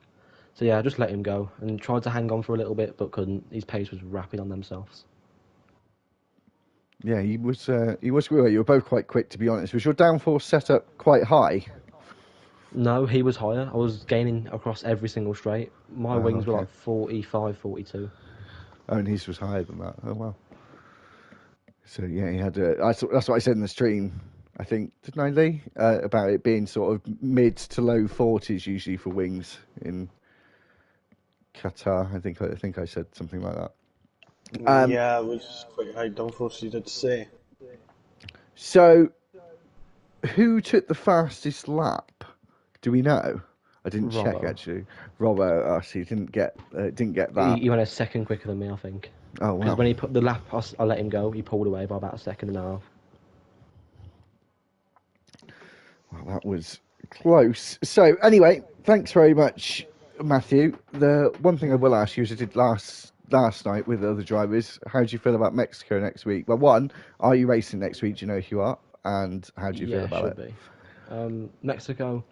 So yeah, I just let him go and tried to hang on for a little bit, but couldn't. His pace was rapid on themselves. Yeah, he was. You were both quite quick, to be honest. Was your downforce set up quite high? No, he was higher. I was gaining across every single straight. My wings were Okay. like 45, 42. Oh, and his was higher than that. Oh wow. So yeah, he had. That's what I said in the stream. I think didn't I, Lee? About it being sort of mid to low 40s usually for wings in Qatar. I think I said something like that. Yeah, it was quite high downforce, you did say. So who took the fastest lap? Do we know? I didn't check Robbo. actually. Robbo, actually didn't get that. He went a second quicker than me, I think. Oh Because wow. when he put the lap, I let him go. He pulled away by about a second and a half. Well, that was close. So, anyway, thanks very much, Matthew. The one thing I will ask you, as I did last night with the other drivers, how do you feel about Mexico next week? Well, one, are you racing next week? Do you know if you are? And how do you feel Yeah, about should it? be. Mexico,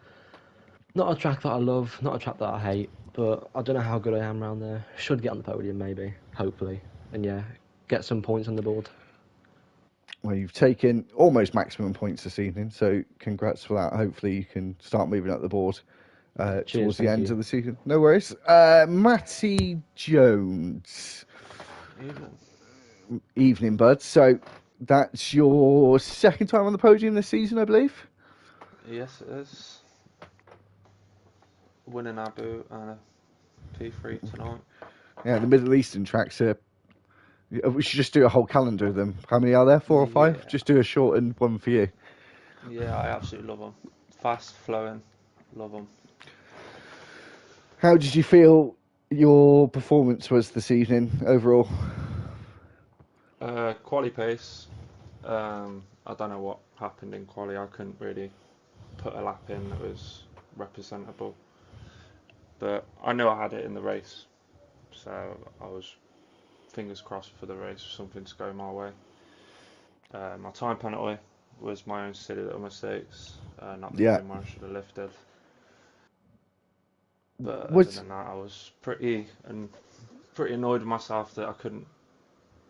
not a track that I love, not a track that I hate, but I don't know how good I am around there. Should get on the podium, maybe, hopefully. And yeah, get some points on the board. Well, you've taken almost maximum points this evening, so congrats for that. Hopefully, you can start moving up the board Cheers, towards the thank end you. of the season. No worries. Matty Jones. Evening, bud. So that's your second time on the podium this season, I believe. Yes, it is. Winning Abu and a P3 tonight. Yeah, the Middle Eastern tracks are We should just do a whole calendar of them. How many are there? 4 or 5? Yeah, Just do a shortened one for you. yeah, I absolutely love them. Fast flowing, love them. How did you feel your performance was this evening overall? Quali pace. I don't know what happened in quali. I couldn't really put a lap in that was representable, but I knew I had it in the race, so I was fingers crossed for the race, for something to go my way. My time penalty was my own silly little mistakes, not Yeah. lifting where I should have lifted. But other Was than that, I was pretty annoyed with myself that I couldn't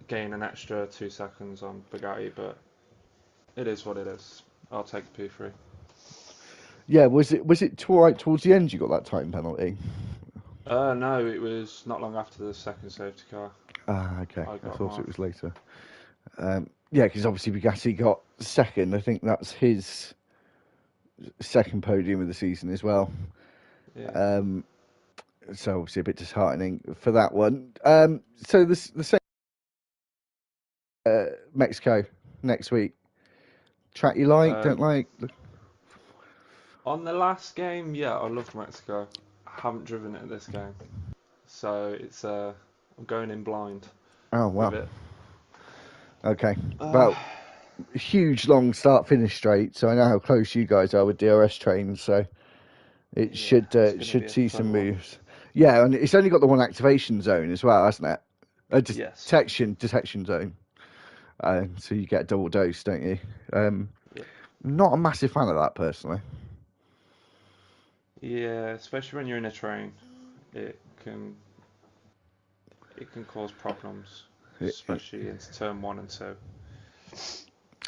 gain an extra 2 seconds on Bugatti, but it is what it is. I'll take the P3. Yeah, was it right towards the end you got that time penalty? No, it was not long after the second safety car. Ah, okay. I I got thought it mine. was later. Yeah, because obviously Bugatti got second. I think that's his second podium of the season as well. Yeah. Um, so obviously a bit disheartening for that one. So the same Mexico next week. Track you like, don't Um, like? on the last game, yeah, I loved Mexico. I haven't driven it at this game, so I'm going in blind Oh with wow. it. Okay. Uh, Well, huge long start finish straight. So I know how close you guys are with DRS trains. So it yeah, it's going to be should a see some fun one. moves. Yeah, and it's only got the one activation zone as well, hasn't it? A Yes. detection zone. So you get a double dose, don't you? Yeah. Not a massive fan of that personally. Yeah, especially when you're in a train, it can it can cause problems, especially into turn one and two.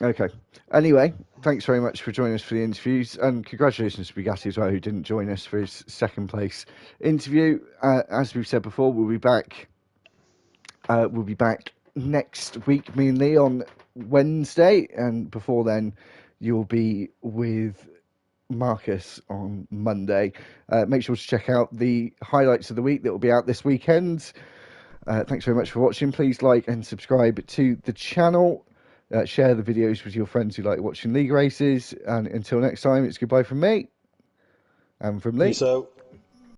Okay. Anyway, thanks very much for joining us for the interviews, and congratulations to Bugatti as well, who didn't join us for his second place interview. As we've said before, we'll be back. We'll be back next week, me and Lee, on Wednesday, and before then, you'll be with Marcus on Monday. Make sure to check out the highlights of the week that will be out this weekend. Thanks very much for watching. Please like and subscribe to the channel. Share the videos with your friends who like watching league races. And until next time, it's goodbye from me and from Lee. Peace out.